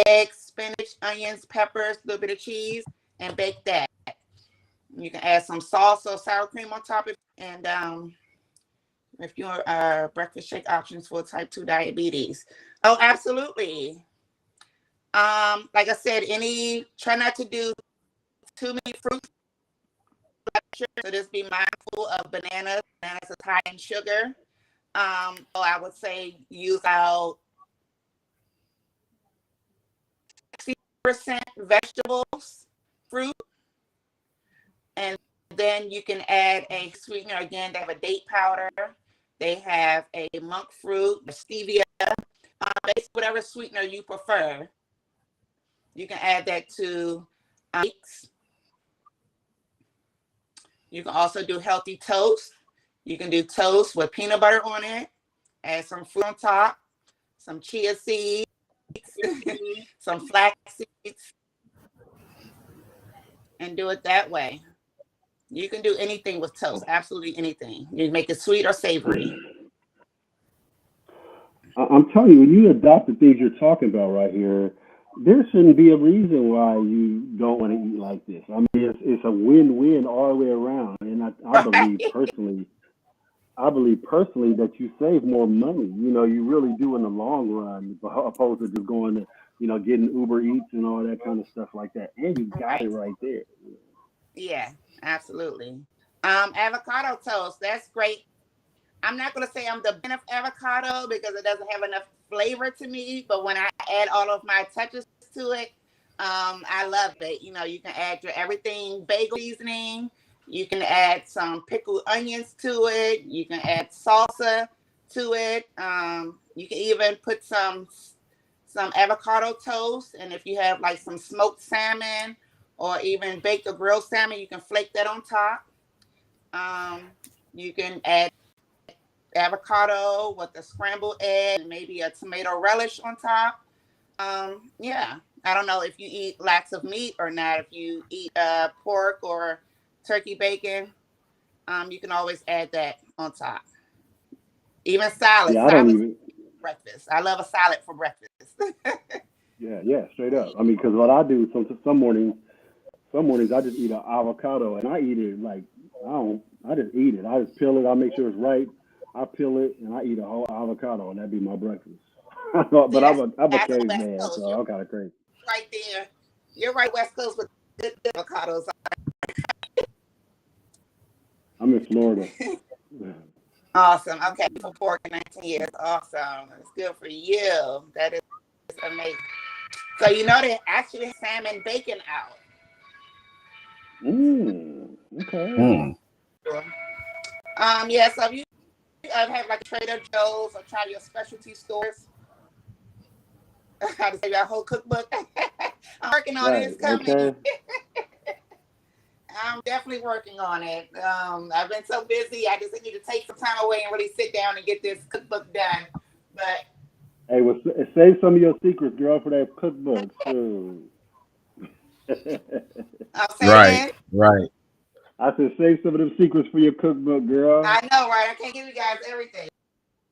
eggs, spinach, onions, peppers, a little bit of cheese, and bake that. You can add some salsa or sour cream on top of it. And if you're breakfast shake options for type 2 diabetes. Oh, absolutely. Like I said, try not to do too many fruits. So just be mindful of bananas. Bananas is high in sugar. So I would say use out 60% vegetables, fruit, and then you can add a sweetener. Again, they have a date powder. They have a monk fruit, stevia, basically whatever sweetener you prefer. You can add that to cakes. You can also do healthy toast. You can do toast with peanut butter on it, add some fruit on top, some chia seeds, some flax seeds, and do it that way. You can do anything with toast, absolutely anything. You can make it sweet or savory. I'm telling you, when you adopt the things you're talking about right here, there shouldn't be a reason why you don't want to eat like this. I mean, it's a win-win all the way around, and Right? I believe personally that you save more money. You know, you really do in the long run, opposed to just going to, getting Uber Eats and all that kind of stuff like that. And you got it Right. right there. Yeah, absolutely. Avocado toast, that's great. I'm not gonna say I'm the fan of avocado because it doesn't have enough flavor to me, but when I add all of my touches to it, I love it. You can add your everything bagel seasoning. You can add some pickled onions to it. You can add salsa to it. You can even put some avocado toast, and if you have like some smoked salmon or even baked or grilled salmon, you can flake that on top. You can add avocado with a scrambled egg and maybe a tomato relish on top. Yeah, I don't know if you eat lots of meat or not. If you eat pork or turkey bacon, you can always add that on top. Even salad. Yeah, I don't Salads even. breakfast. I love a salad for breakfast. Yeah, straight up. I mean, because what I do some mornings I just eat an avocado and I eat it like I don't. I just eat it. I just peel it. I make sure it's right. I peel it and I eat a whole avocado and that'd be my breakfast. See, But that's I'm a the West caveman, so Coast. You're I'm kind of crazy. right there. You're right, West Coast with good avocados. I'm in Florida. Awesome. Okay, for pork in 19 years. Awesome. That's good for you. That is amazing. So you know they actually have salmon bacon out. Okay. Mm. Yeah. So if you have like Trader Joe's or try your specialty stores, how to say your whole cookbook. I'm working on it. Right. It's coming. Okay. I'm definitely working on it. I've been so busy. I just need to take some time away and really sit down and get this cookbook done. But Hey, well, save some of your secrets, girl, for that cookbook. So. I'll say it Right, again. right. I said, save some of them secrets for your cookbook, girl. I know, right? I can't give you guys everything.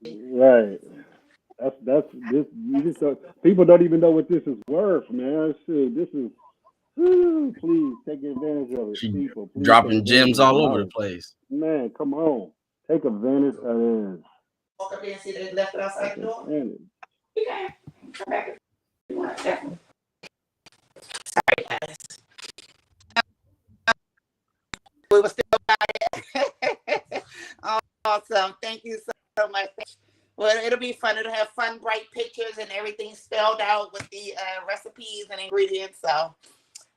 Right. That's this. You just don't, people don't even know what this is worth, man. Shit, this is. Please take advantage of it, She people. Please take dropping advantage gems of this all over the knowledge. place. Man, come on, take advantage of this. Walk up there and see they left it outside Take the door. advantage. Okay. Come back if you want. Definitely. Sorry, guys. We were still about it. Awesome. Thank you so much. Well, it'll be fun. It'll have fun, bright pictures and everything spelled out with the recipes and ingredients. So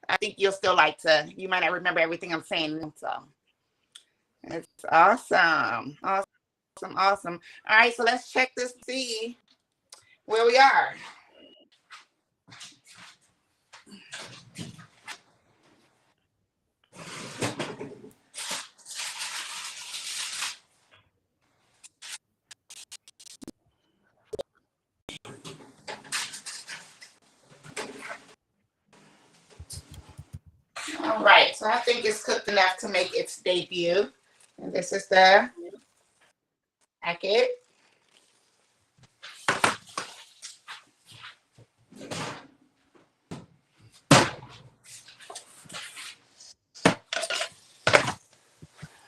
I think you'll still like to. You might not remember everything I'm saying. So it's awesome. Awesome. Awesome. All right. So let's check this, see where we are. All right. So I think it's cooked enough to make its debut. And this is the packet.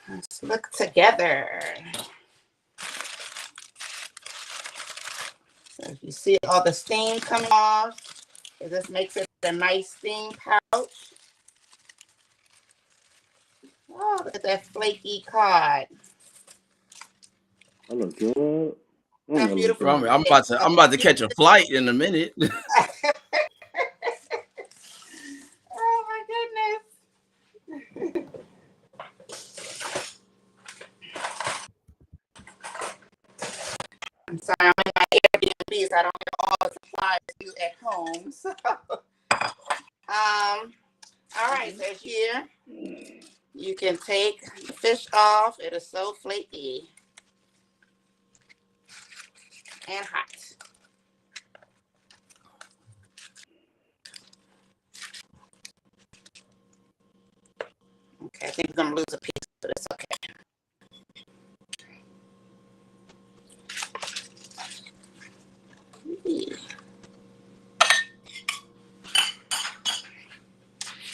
Let's look together. So you see all the steam coming off. This makes it a nice steam pouch. Oh, look at that flaky cod. I look good. That That look beautiful. Bro, good. I'm about to catch a flight in a minute. Oh my goodness. I'm sorry, I'm in my Airbnb, so I don't have all the supplies you at home. So, all right, so here you can take the fish off. It is so flaky and hot. Okay, I think I'm gonna lose a piece, but it's okay.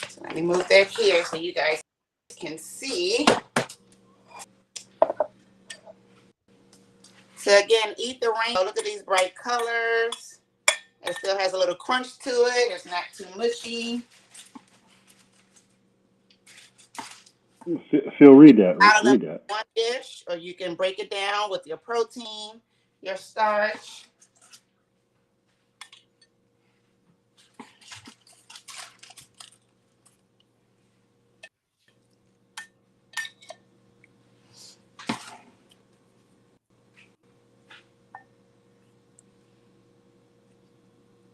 So let me move that here so you guys can see. So again, eat the rainbow. Look at these bright colors. It still has a little crunch to it. It's not too mushy. Phil, read that. Out of them Read that. one dish, or you can break it down with your protein, your starch.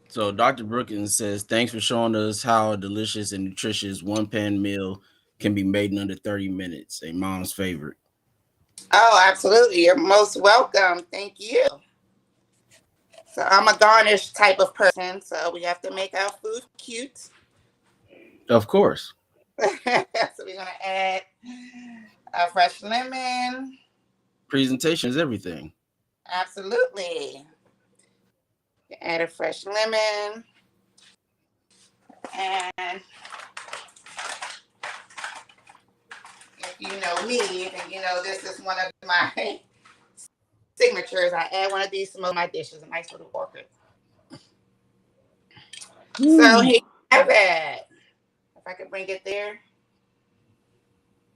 So Dr. Brookins says, thanks for showing us how a delicious and nutritious one pan meal can be made in under 30 minutes. A mom's favorite. Oh, absolutely. You're most welcome. Thank you. So I'm a garnish type of person, so we have to make our food cute. Of course. So we're gonna add a fresh lemon. Presentation is everything. Absolutely. Add a fresh lemon. And if you know me, then you know this is one of my signatures. I add one of these to my dishes, a nice little orchid. So here Woo. you have it. If I could bring it there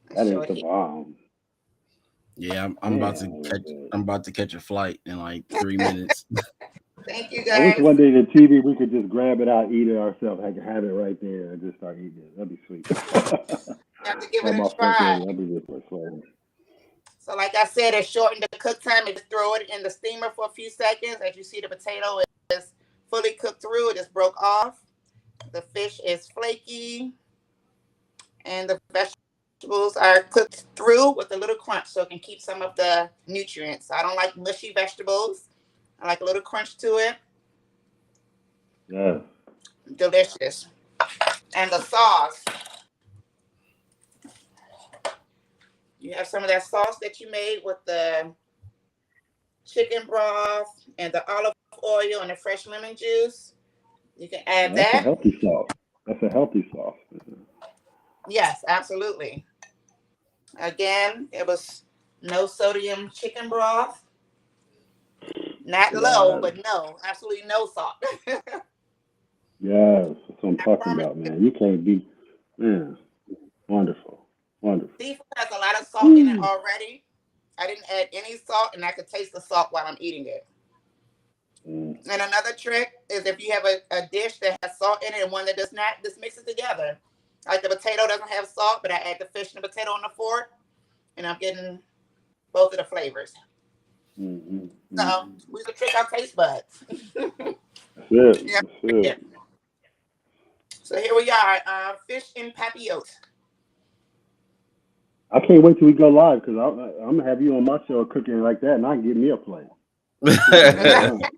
and That show is it the here. bomb. Yeah, I'm about to catch. Man, I'm about to catch a flight in like 3 minutes. Thank you I wish guys. one day the TV we could just grab it out, eat it ourselves. I could have it right there and just start eating it. That'd be sweet. You have to give On it my a front try. porch, I'd be there for a So like I said, it shortened the cook time. You just throw it in the steamer for a few seconds. As you see, the potato is fully cooked through. It just broke off. The fish is flaky, and the vegetables are cooked through with a little crunch, so it can keep some of the nutrients. I don't like mushy vegetables. I like a little crunch to it. Yes. Delicious. And the sauce, you have some of that sauce that you made with the chicken broth and the olive oil and the fresh lemon juice. You can add That's a that. healthy sauce. That's a healthy sauce. Yes, absolutely. Again, it was no sodium chicken broth. Not low, Yes. but no, absolutely no salt. Yes. That's what I'm I talking promise about, you, man. You can't beat, man. Wonderful. Wonderful. seafood has a lot of salt in it Woo. already. I didn't add any salt, and I could taste the salt while I'm eating it. Mm. And another trick is if you have a dish that has salt in it and one that does not, just mix it together. Like the potato doesn't have salt, but I add the fish and the potato on the fork, and I'm getting both of the flavors. Mm-hmm. So Mm-hmm. we could trick our taste buds. That's it. Yeah. That's it. So here we are, fish and papillotes. I can't wait till we go live because I'm gonna have you on my show cooking like that, and I can get me a plate. Cooking all the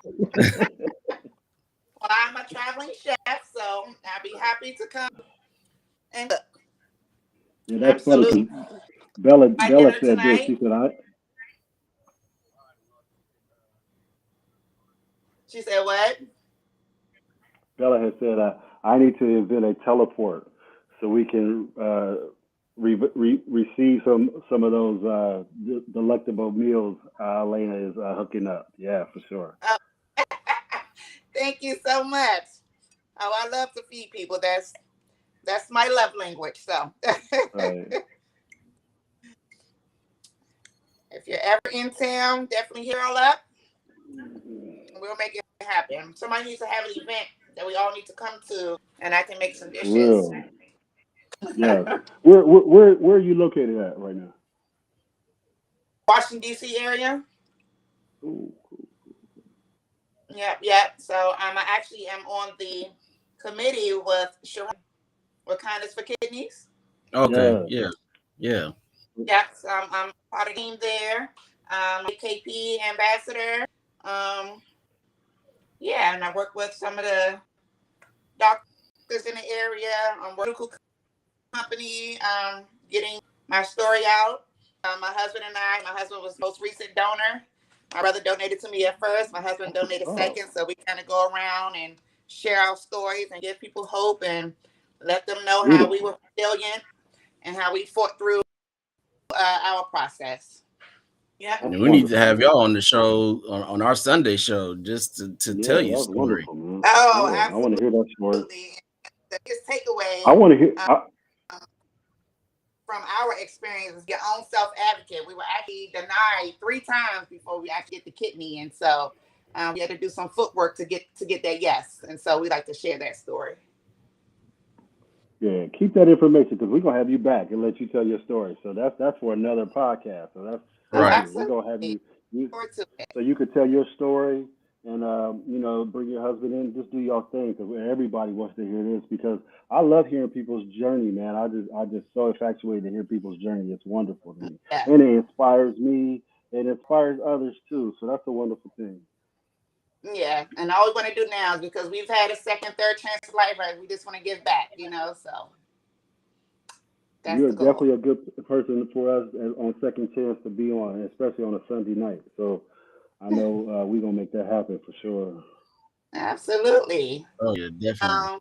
Well, time. I'm a traveling chef, so I'll be happy to come and cook. Yeah, that's funny Absolutely. because Bella My said dinner this. She tonight. said She said, "What?" Bella has said I need to invent a teleport so we can receive some of those delectable meals Elena is hooking up. Yeah, for sure. Oh, thank you so much. Oh, I love to feed people. That's my love language. So, Right. if you're ever in town, definitely hit all up. We'll make it happen. Somebody needs to have an event that we all need to come to, and I can make some For dishes. real. Yes. Where are you located at right now? Washington D.C. area. Ooh. Yep, yep. So I actually am on the committee with Sharon with Kindness for Kidneys. Okay. Yes. Yeah. Yeah. Yep. So I'm part of the team there. KP ambassador. Um, yeah, and I work with some of the doctors in the area. I'm working with a medical company, getting my story out. My husband and I, my husband was the most recent donor. My brother donated to me at first. My husband donated Oh, second. So we kind of go around and share our stories and give people hope and let them know how we beautiful. were resilient and how we fought through our process. Yep. That's And we need to wonderful, have man. y'all on the show on our Sunday show just to Yeah, tell that your was story. wonderful, man. Oh, Yeah, I want to hear that story. absolutely. The biggest takeaway I want to hear. from our experience is your own self advocate. We were actually denied 3 times before we actually get the kidney, and so we had to do some footwork to get that yes. And so we like to share that story. Yeah, keep that information because we're gonna have you back and let you tell your story. So that's for another podcast. So Oh, that's Right. good. We're absolutely. gonna have you Forward to it. so you could tell your story and bring your husband in. Just do your thing because everybody wants to hear this because I love hearing people's journey, man. I just so infatuated to hear people's journey. It's wonderful to me, Yeah. and it inspires me. It inspires others too. So that's a wonderful thing. Yeah. And all we want to do now is because we've had a second, third chance of life, right? We just want to give back. So that's You're the goal. definitely a good person for us on second chance to be on, especially on a Sunday night. So I know we're gonna make that happen for sure. Absolutely. Oh yeah, definitely. Um,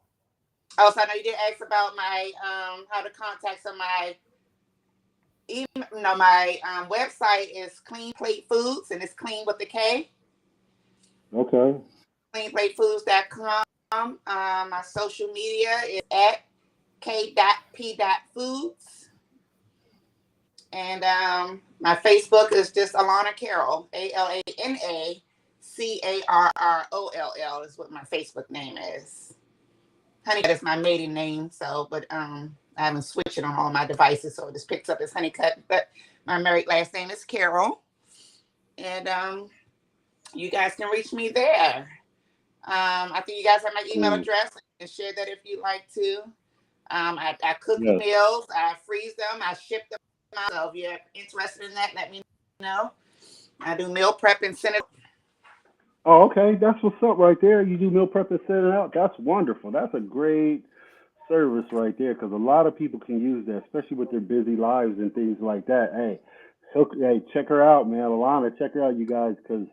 Also, I know you did ask about my how to contact some of my email. No, my website is Clean Plate Foods, and it's clean with the K. Okay. Cleanplatefoods.com. My social media is at k.p.foods. And my Facebook is just Alana Carroll, ALANACARROLL is what my Facebook name is. Honeycut is my maiden name, so but I haven't switched it on all my devices, so it just picks up as Honeycut. But my married last name is Carroll, and you guys can reach me there. I think you guys have my email Mm. address. You can share that if you'd like to. I cook Yes. meals, I freeze them, I ship them out. So if you're interested in that, let me know. I do meal prep and send it. Oh, okay. That's what's up right there. You do meal prep and send it out. That's wonderful. That's a great service right there because a lot of people can use that, especially with their busy lives and things like that. Hey, check her out, man. Alana, check her out, you guys, because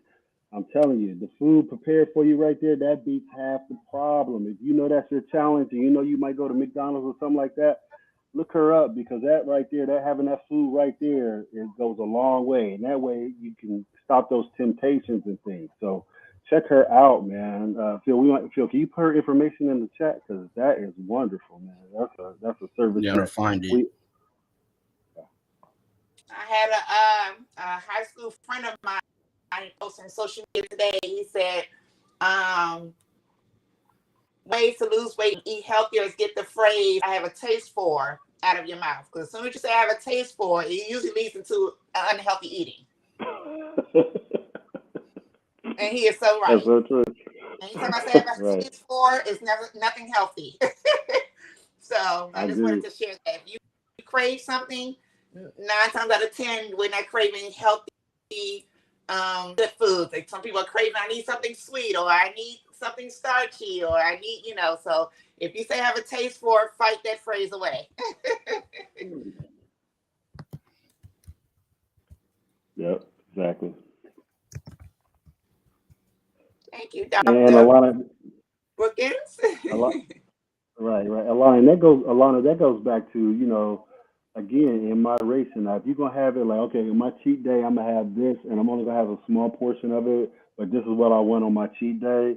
I'm telling you, the food prepared for you right there, that beats half the problem. If you know that's your challenge and you know you might go to McDonald's or something like that, look her up because that right there, that having that food right there, it goes a long way. And that way you can stop those temptations and things. So check her out, man. Phil, can you put her information in the chat? Because that is wonderful, man. That's a service Yeah, to that find it. we. I had a high school friend of mine posting on social media today. He said, um, ways to lose weight and eat healthier is get the phrase "I have a taste for" out of your mouth. Because as soon as you say "I have a taste for," it usually leads into unhealthy eating. And he is so That's right. so true. Anytime I say I have a Right. taste for, it's never nothing healthy. So I I just wanted agree. to share that. If you crave something, 9 times out of 10, we're not craving healthy, good foods. Like some people are craving, I need something sweet, or I need something starchy, or I need, So if you say have a taste for it, fight that phrase away. Yep. Exactly. Thank you, And Dr. Brookins. a lot, right, right. Alana, that goes back to, again, in moderation. Now, if you're gonna have it like, okay, on my cheat day, I'm gonna have this, and I'm only gonna have a small portion of it, but this is what I want on my cheat day.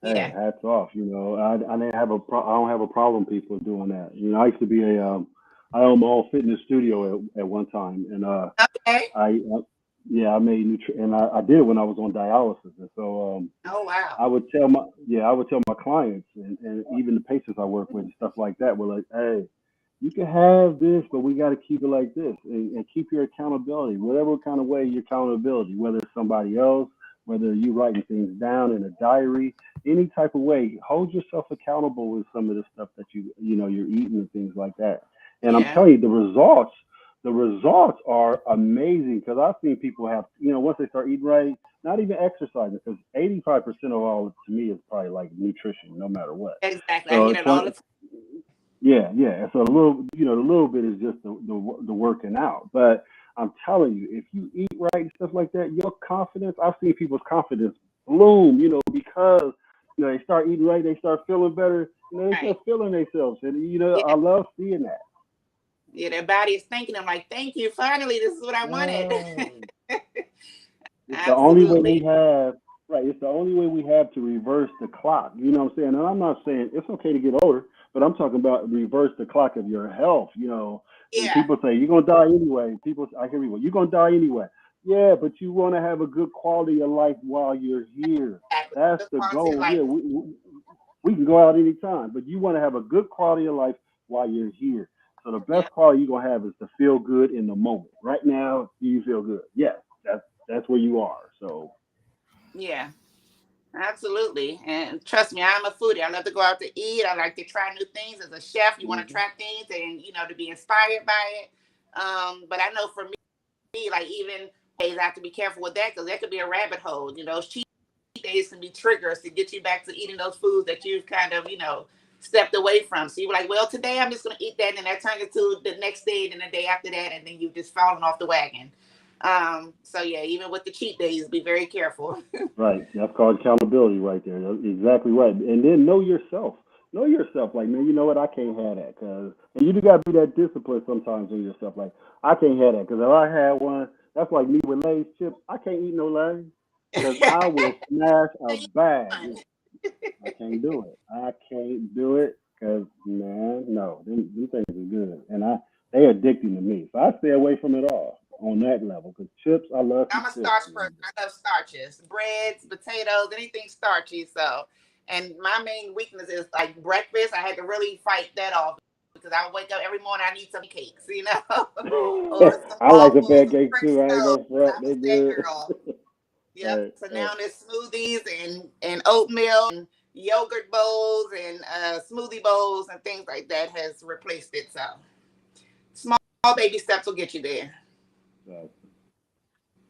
Hey, Yeah. hats off. I didn't have I don't have a problem people doing that. I used to be I owned my own fitness studio at one time, and Okay. I yeah, I made and I did it when I was on dialysis, and so Oh, wow. I would tell my clients and even the patients I work with and stuff like that. We're like, hey, you can have this, but we got to keep it like this and keep your accountability, whatever kind of way your accountability, whether it's somebody else, whether you writing things down in a diary, any type of way, hold yourself accountable with some of the stuff that you're eating and things like that. And I'm Yeah. telling you, the results are amazing because I've seen people have, once they start eating right, not even exercising, because 85% of all to me is probably like nutrition, no matter what. Exactly. I So hear it's that all 20, the time. yeah, yeah. So the little bit is just the working out. But I'm telling you, if you eat right and stuff like that, your confidence. I've seen people's confidence bloom. Because they start eating right, they start feeling better. They Right. start feeling themselves, and Yeah. I love seeing that. Yeah, their body is thanking them like, thank you. Finally, this is what I wanted. Right. It's the only way we Absolutely. have, right? It's the only way we have to reverse the clock. You know what I'm saying? And I'm not saying it's okay to get older, but I'm talking about reverse the clock of your health. And Yeah. people say you're gonna die anyway. I hear people, you're gonna die anyway. Yeah, but you want to have a good quality of life while you're here. Exactly. That's Good the quality of goal. life. Yeah, we can go out anytime, but you want to have a good quality of life while you're here. So the Yeah. best quality you're gonna have is to feel good in the moment. Right now, do you feel good? Yes, that's where you are. So Yeah. Absolutely. And trust me, I'm a foodie. I love to go out to eat. I like to try new things. As a chef, you want to mhm. try things and, to be inspired by it. But I know for me, like even days, I have to be careful with that because that could be a rabbit hole. Cheat days can be triggers to get you back to eating those foods that you've kind of, stepped away from. So you're like, well, today I'm just going to eat that. And that turns into the next day and then the day after that. And then you've just fallen off the wagon. So yeah, even with the cheat days, be very careful. Right. That's called accountability right there. That's exactly right. And then know yourself. Know yourself. Like, man, you know what? I can't have that. And you do got to be that disciplined sometimes on yourself. Like, I can't have that. Because if I had one, that's like me with Lay's chips. I can't eat no Lay's. Because I will smash a bag. I can't do it. I can't do it. Because, man, no. Them things are good. And they addicting to me. So I stay away from it all on that level. Because chips, I love some I'm a chips, starch man. person. I love starches, breads, potatoes, anything starchy. So, and my main weakness is like breakfast. I had to really fight that off because I wake up every morning. I need some cakes, or some I like the waffles, some pancakes French too. I ain't toast. gonna front. I They was that good. girl. Yep. Right, So right. now there's smoothies and oatmeal and yogurt bowls and smoothie bowls and things like that has replaced it. So small baby steps will get you there. Right.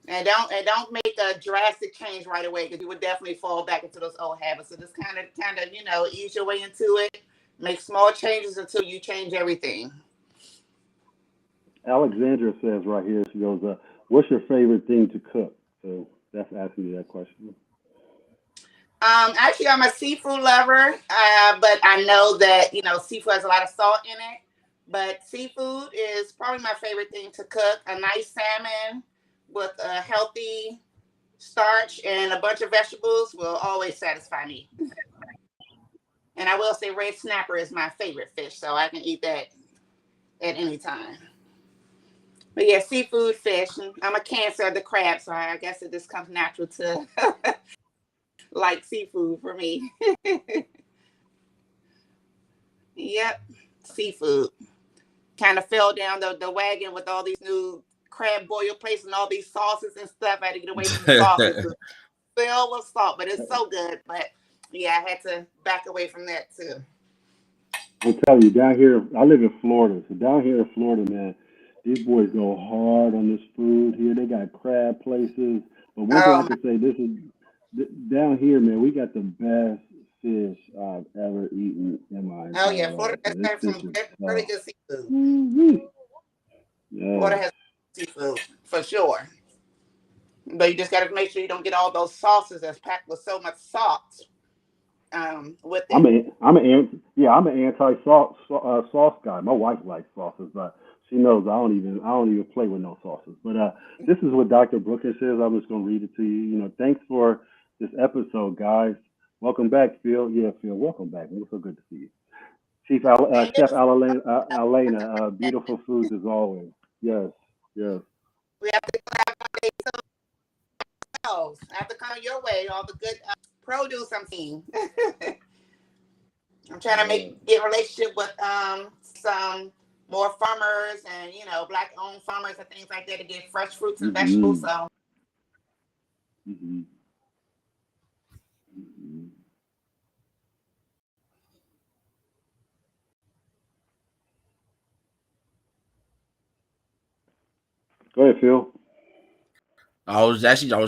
And don't make a drastic change right away because you would definitely fall back into those old habits. So just kind of ease your way into it. Make small changes until you change everything. Alexandra says right here, she goes, "What's your favorite thing to cook?" So that's asking you that question. Actually, I'm a seafood lover, but I know that seafood has a lot of salt in it. But seafood is probably my favorite thing to cook. A nice salmon with a healthy starch and a bunch of vegetables will always satisfy me. And I will say red snapper is my favorite fish, so I can eat that at any time. But yeah, seafood, fish. And I'm a cancer of the crab, so I guess it just comes natural to like seafood for me. Yep, seafood. Kind of fell down the wagon with all these new crab boil places and all these sauces and stuff. I had to get away from the sauces. Filled with salt, but it's so good. But yeah, I had to back away from that too. I'm telling you, down here, I live in Florida. So down here in Florida, man, these boys go hard on this food here. They got crab places. But one thing I Oh my, can say, down here, man. We got the best fish I've ever eaten in my oh entire yeah, Florida life. has And this got fish some is really so. good seafood. Woo-wee. Florida Yes. has seafood for sure. But you just got to make sure you don't get all those sauces that's packed with so much salt with it. I'm an sauce guy. My wife likes sauces, but she knows I don't even play with no sauces. But this is what Dr. Brooker says. I'm just gonna read it to you. Thanks for this episode, guys. Welcome back, Phil. Yeah, Phil, welcome back. It was so good to see you. And Chef this, Alana, beautiful foods as always. Yes, yes. we have to have one day so I have to come your way, all the good produce I'm seeing. I'm trying to Yeah. get a relationship with some more farmers and black owned farmers and things like that to get fresh fruits and vegetables. Mm-hmm. So Mm-hmm. Mm-hmm. Go ahead, Phil. I was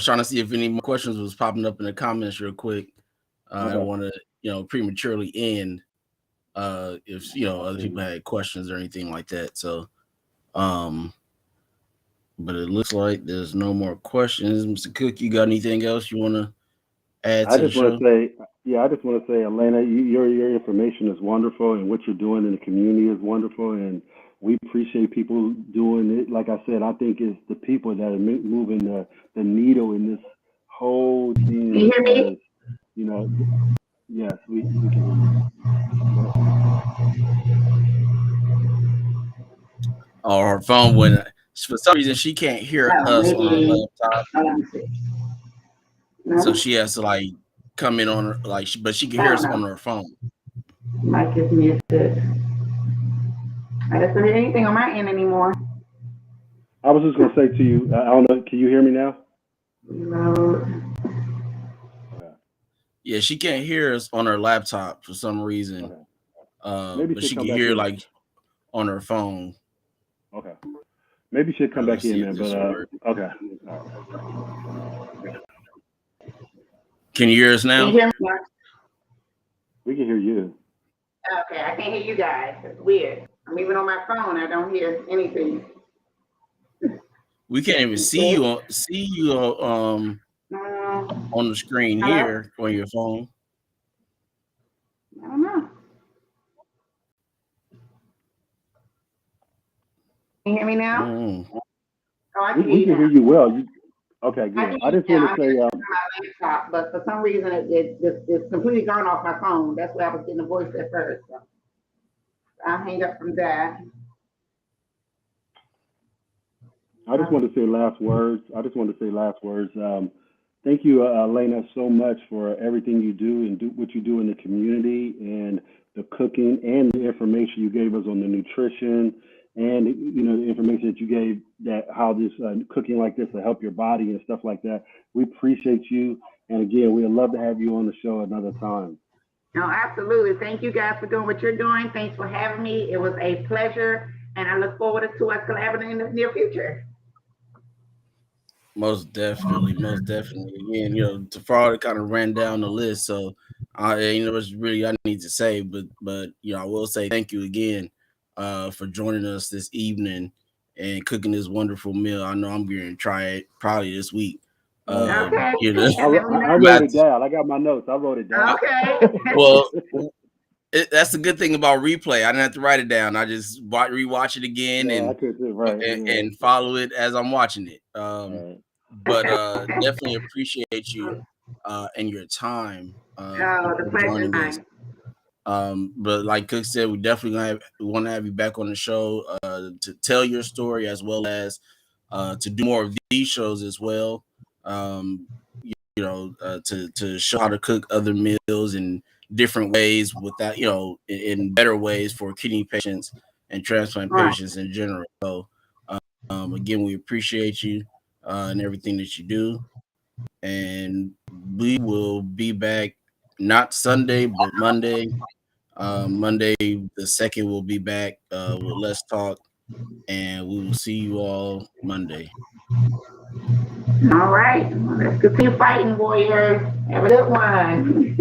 trying to see if any more questions was popping up in the comments real quick. I Okay. want to prematurely end if I other feel people you. had questions or anything like that. So um, but it looks like there's no more questions. Mr. Cook, you got anything else you want to add I to the just want show? to say, yeah, I just want to say, Elena, your information is wonderful, and what you're doing in the community is wonderful, and we appreciate people doing it. Like I said, I think it's the people that are moving the needle in this whole thing can you as hear far me? as you know. Yes, we can hear you. Go ahead. Or her phone went. For some reason, she can't hear Oh, us on her maybe. laptop, Let me see. so No, she has to like come in on her but she can I hear don't us on know. her phone. Mic is muted. I don't hear anything on my end anymore. I was just gonna say to you, I don't know, can you hear me now? Reload. Okay, Yeah, she can't hear us on her laptop for some reason. okay. Maybe But she'll she come can back hear in. like on her phone. Okay, maybe she'll come back Let's in, see if man. But this will work. okay, all right. Can you hear us Can you now? hear me now? We can hear you. Okay, I can't hear you guys. It's weird. I'm even on my phone. I don't hear anything. We can't even Okay. see you Um, on the screen hello? here on your phone. I don't know. Can you hear me now? Mm. Oh, I can hear We you can now. hear you well. Okay, I can good. I hear you just now. want to I'm say, just using my laptop, but for some reason it's completely gone off my phone. That's why I was getting the voice at first. So I'll hang up from that. I just want to say last words. I just want to say last words. Thank you, Elena, so much for everything you do and do what you do in the community and the cooking and the information you gave us on the nutrition and the information that you gave that how this cooking like this will help your body and stuff like that. We appreciate you, and again, we'd love to have you on the show another time. No, absolutely. Thank you guys for doing what you're doing. Thanks for having me. It was a pleasure, and I look forward to us collaborating in the near future. Most definitely, most definitely. Again, Tafara kind of ran down the list, so it's really I need to say, but I will say thank you again, for joining us this evening and cooking this wonderful meal. I know I'm going to try it probably this week. Uh, Okay. You know, Let me I I'm know. wrote about it to, down. I got my notes. I wrote it down. Okay. well, that's the good thing about replay. I didn't have to write it down. I just rewatch it again No, I could too. Right. Yeah. and follow it as I'm watching it. Right. But definitely appreciate you and your time Oh, the for pleasure is joining us. mine. But like Cook said, we definitely want to have you back on the show to tell your story as well as to do more of these shows as well. Um, to show how to cook other meals in different ways without, in better ways for kidney patients and transplant Right. patients in general. So, again, we appreciate you and everything that you do. And we will be back not Sunday, but Monday. Monday, the second, will be back with Let's Talk. And we will see you all Monday. All right. Let's continue fighting, warriors. Have a good one.